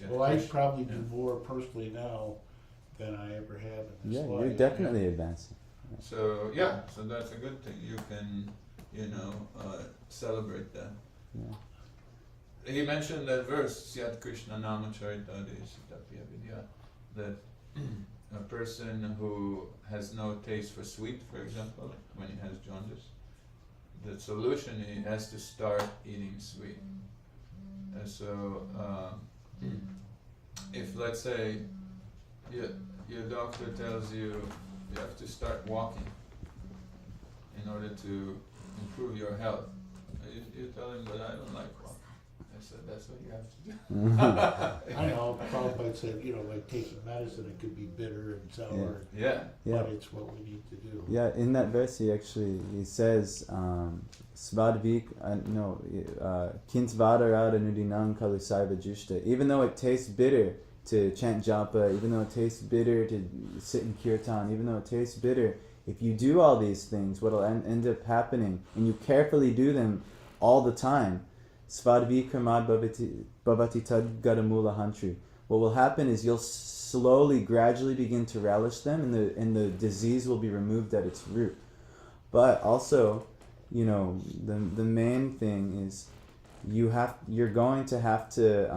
Well, I probably do more personally now than I ever have in this life. You're definitely advancing. So that's a good thing. You can, celebrate that. Yeah. He mentioned that verse, Syat Krishna Nama Charitade Sitapya Vidya, that a person who has no taste for sweet, for example, when he has jaundice, the solution, he has to start eating sweet. And so, if let's say your doctor tells you have to start walking in order to improve your health, you tell him, but I don't like walking. I said, that's what you have to do. I know, Prabhupada said, like taking medicine, it could be bitter and sour, but it's what we need to do. Yeah, in that verse he says, Svadvik, Kintvadara Nudinam Kalusaiva Jushta. Even though it tastes bitter to chant japa, even though it tastes bitter to sit in kirtan, even though it tastes bitter, if you do all these things, what will end up happening, and you carefully do them all the time, Svadvi Karmad Bhavati Tad Gadamula Hantri. What will happen is you'll slowly, gradually begin to relish them, and the disease will be removed at its root. But also, the main thing is you're going to have to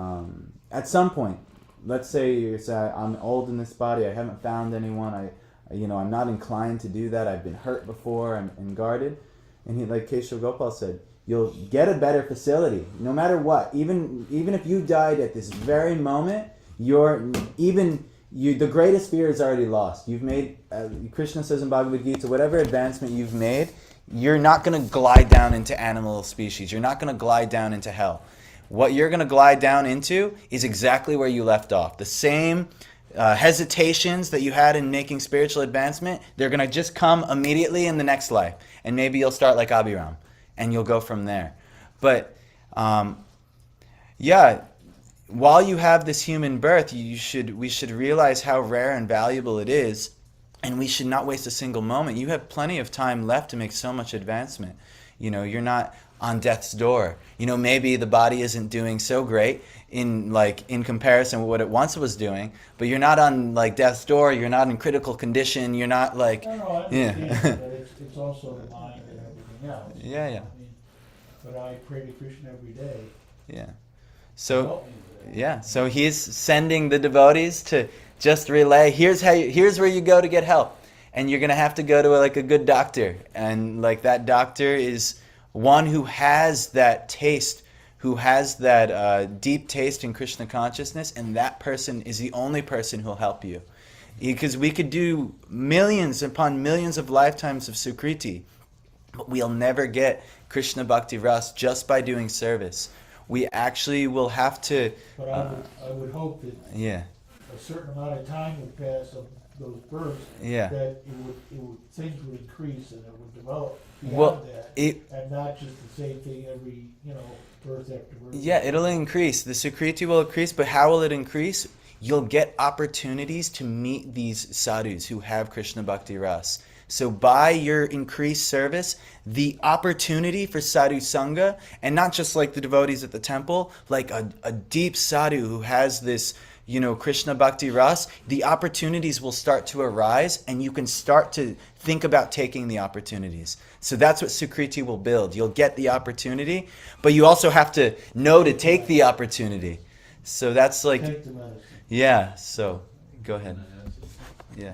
at some point. Let's say I'm old in this body. I haven't found anyone. I'm not inclined to do that. I've been hurt before. I'm guarded. And he, like Keshav Gopal said, you'll get a better facility no matter what. Even if you died at this very moment, the greatest fear is already lost. You've made, Krishna says in Bhagavad Gita, whatever advancement you've made, you're not going to glide down into animal species. You're not going to glide down into hell. What you're going to glide down into is exactly where you left off. The same hesitations that you had in making spiritual advancement, they're going to just come immediately in the next life. And maybe you'll start like Abhiram, and you'll go from there. But, while you have this human birth, we should realize how rare and valuable it is, and we should not waste a single moment. You have plenty of time left to make so much advancement. You're not on death's door. Maybe the body isn't doing so great in comparison with what it once was doing, but you're not on death's door. You're not in critical condition. You're not No, I understand, but it's also the mind and everything else. Yeah. But I pray to Krishna every day. Yeah. To help me with that. So he's sending the devotees to just relay, here's where you go to get help. And you're going to have to go to a good doctor. And that doctor is one who has that taste, who has that deep taste in Krishna consciousness, and that person is the only person who'll help you. Because we could do millions upon millions of lifetimes of Sukriti, but we'll never get Krishna Bhakti Ras just by doing service. We actually will have to... But I would hope that a certain amount of time would pass of those births, Yeah. that things would increase and it would develop Well, beyond that, it and not just the same thing every, birth after birth. Yeah, it'll increase. The Sukriti will increase, but how will it increase? You'll get opportunities to meet these sadhus who have Krishna Bhakti Ras. So by your increased service, the opportunity for sadhu sangha, and not just like the devotees at the temple, like a deep sadhu who has this, Krishna Bhakti Ras, the opportunities will start to arise and you can start to think about taking the opportunities. So that's what Sukriti will build. You'll get the opportunity, but you also have to know to take the opportunity. So that's like, Take the medicine. yeah, so go ahead. Yeah.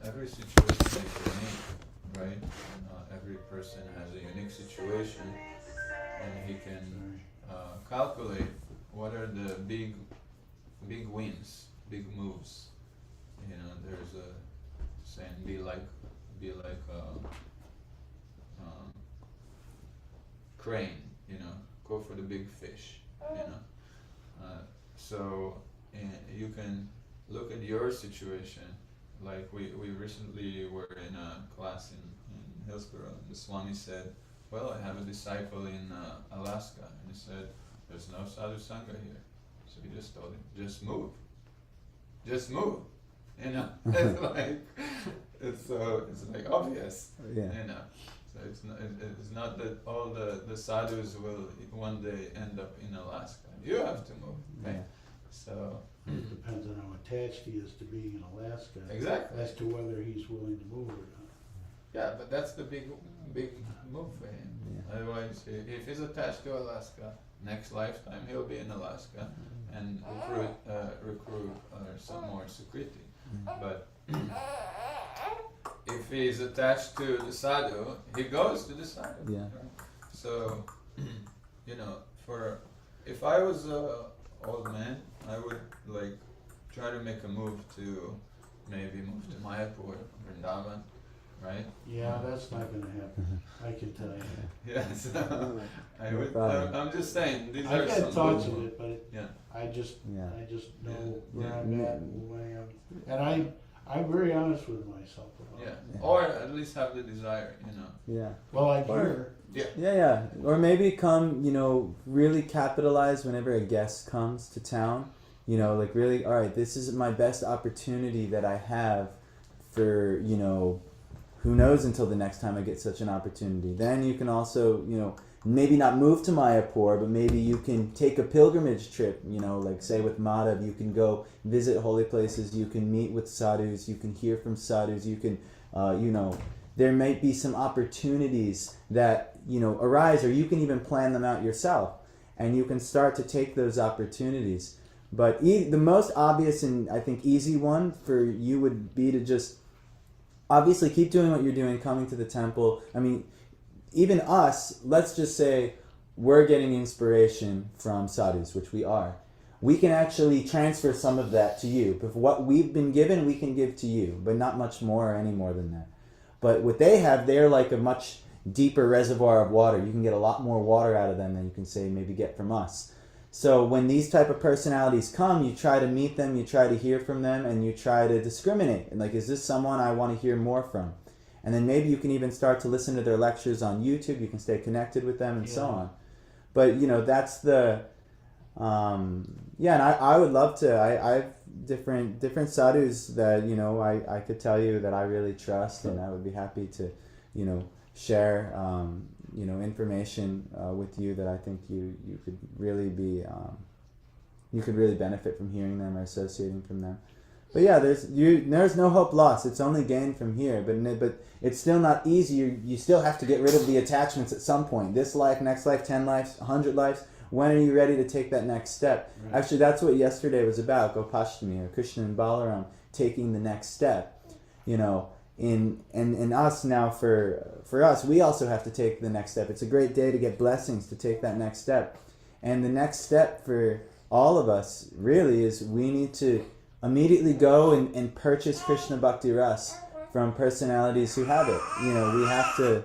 Every situation is unique, right? Every person has a unique situation, and he can calculate what are the big wins, big moves. There's a saying: be like crane. Go for the big fish. So you can look at your situation. Like we recently were in a class in Hillsborough, and the Swami said, well, I have a disciple in Alaska, and he said, there's no sadhu sangha here. So he just told him, just move. It's like, it's like obvious, Yeah. So it's not that all the sadhus will one day end up in Alaska. You have to move, right? Yeah. So It depends on how attached he is to being in Alaska. Exactly. As to whether he's willing to move or not. yeah, but that's the big move for him. Yeah. Otherwise, if he's attached to Alaska, next lifetime he'll be in Alaska and recruit some more Sukriti. But if he's attached to the sadhu, he goes to the sadhu. Yeah. Right? So, if I was an old man, I would try to make a move to to Mayapur, Vrindavan, right? Yeah, that's not gonna happen, I can tell you. Yeah, so I would. problem. I'm just saying these I've are got some thoughts moves. of it, but Yeah. I just know where Yeah. I'm at and where I am. And I'm very honest with myself about Yeah. it. Yeah. Or at least have the desire, Yeah. Well, I Or- hear, Yeah. Or maybe come, really capitalize whenever a guest comes to town. Really, all right, this is my best opportunity that I have for, who knows until the next time I get such an opportunity. Then you can also, maybe not move to Mayapur, but maybe you can take a pilgrimage trip, say with Madhav, you can go visit holy places, you can meet with sadhus, you can hear from sadhus, you can, there might be some opportunities that, arise, or you can even plan them out yourself, and you can start to take those opportunities. But the most obvious and I think easy one for you would be to just obviously keep doing what you're doing, coming to the temple. I mean, even us, let's just say we're getting inspiration from sadhus, which we are. We can actually transfer some of that to you. If what we've been given, we can give to you, but not much more or any more than that. But what they have, they're like a much deeper reservoir of water. You can get a lot more water out of them than you can say maybe get from us. So when these type of personalities come, you try to meet them, you try to hear from them, and you try to discriminate. And is this someone I want to hear more from? And then maybe you can even start to listen to their lectures on YouTube. You can stay connected with them and so on. But, that's the... and I would love to. I have different sadhus that, I could tell you that I really trust, and I would be happy to, share, information with you that I think you could really be, you could really benefit from hearing them or associating from them. But yeah, there's no hope lost. It's only gain from here. But it's still not easy. You still have to get rid of the attachments at some point. This life, next life, 10 lives, 100 lives. When are you ready to take that next step? Right. Actually, that's what yesterday was about. Gopashtami, or Krishna and Balaram taking the next step. In us now, for us, we also have to take the next step. It's a great day to get blessings to take that next step. And the next step for all of us really is we need to immediately go and purchase Krishna Bhakti Ras from personalities who have it. We have to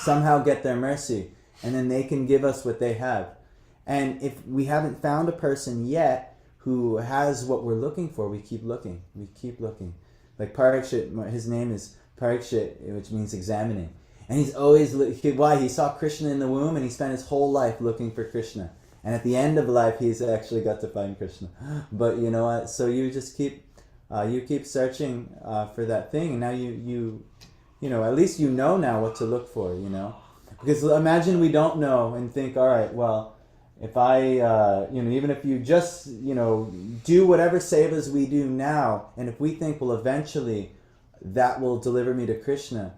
somehow get their mercy, and then they can give us what they have. And if we haven't found a person yet who has what we're looking for, we keep looking. We keep looking. Like Parikshit, his name is Parikshit, which means examining. And he's always, why? He saw Krishna in the womb and he spent his whole life looking for Krishna. And at the end of life, he's actually got to find Krishna. But you know what? So you just keep searching for that thing. And now you know, at least you know now what to look for, you know. Because imagine we don't know and think, all right, well, if I, you know, even if you just, you know, do whatever sevas we do now, and if we think, well, eventually that will deliver me to Krishna,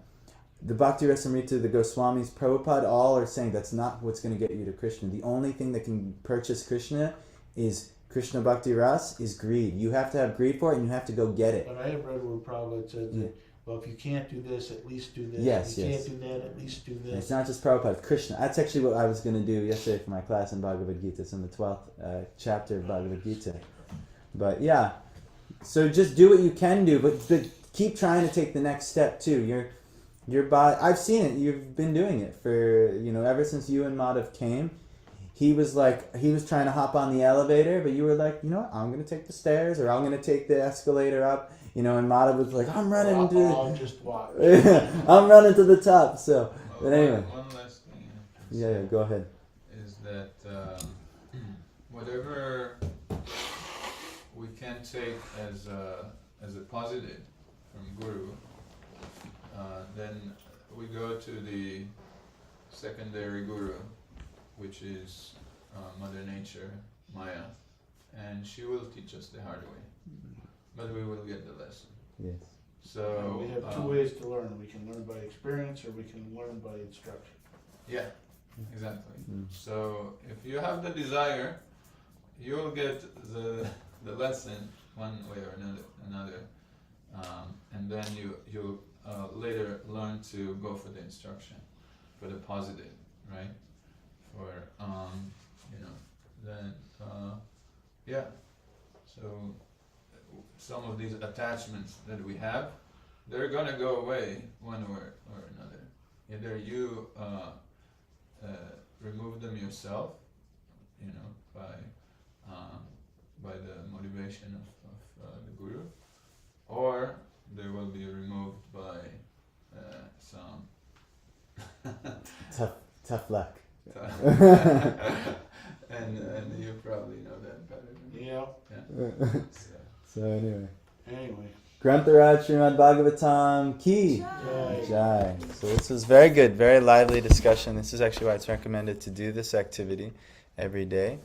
the Bhakti Rasamrita, the Goswamis, Prabhupada, all are saying that's not what's going to get you to Krishna. The only thing that can purchase Krishna is Krishna Bhakti Ras, is greed. You have to have greed for it, and you have to go get it. But I have read where Prabhupada said that, well, if you can't do this, at least do this. Yes, if you yes. can't do that, at least do this. It's not just Prabhupada, Krishna. That's actually what I was going to do yesterday for my class in Bhagavad Gita. It's in the 12th chapter of Bhagavad Gita. But yeah, so just do what you can do, but keep trying to take the next step too. Your body, I've seen it. You've been doing it for, you know, ever since you and Madhav came. He was trying to hop on the elevator, but you were like, you know what, I'm going to take the stairs, or I'm going to take the escalator up, you know, and Madhav was like, I'm running I'll just walk. I'm running to the top, so, but anyway. One last thing. Yeah, go ahead. Is that whatever we can take as a positive from Guru, then we go to the secondary Guru, which is Mother Nature, Maya, and she will teach us the hard way, but we will get the lesson. Yes. So And we have two ways to learn. We can learn by experience, or we can learn by instruction. Yeah, exactly. Mm. So if you have the desire, you'll get the lesson one way or another, and then you'll later learn to go for the instruction, for the positive, right? For you know, then yeah. So some of these attachments that we have, they're gonna go away one or another. Either you remove them yourself, you know, by the motivation of the Guru, or they will be removed by some Tough luck. and you probably know that better than me. Yeah. So anyway. Anyway. Grantharaj Srimad Bhagavatam Ki Jai. Jai. So this was very good, very lively discussion. This is actually why it's recommended to do this activity every day.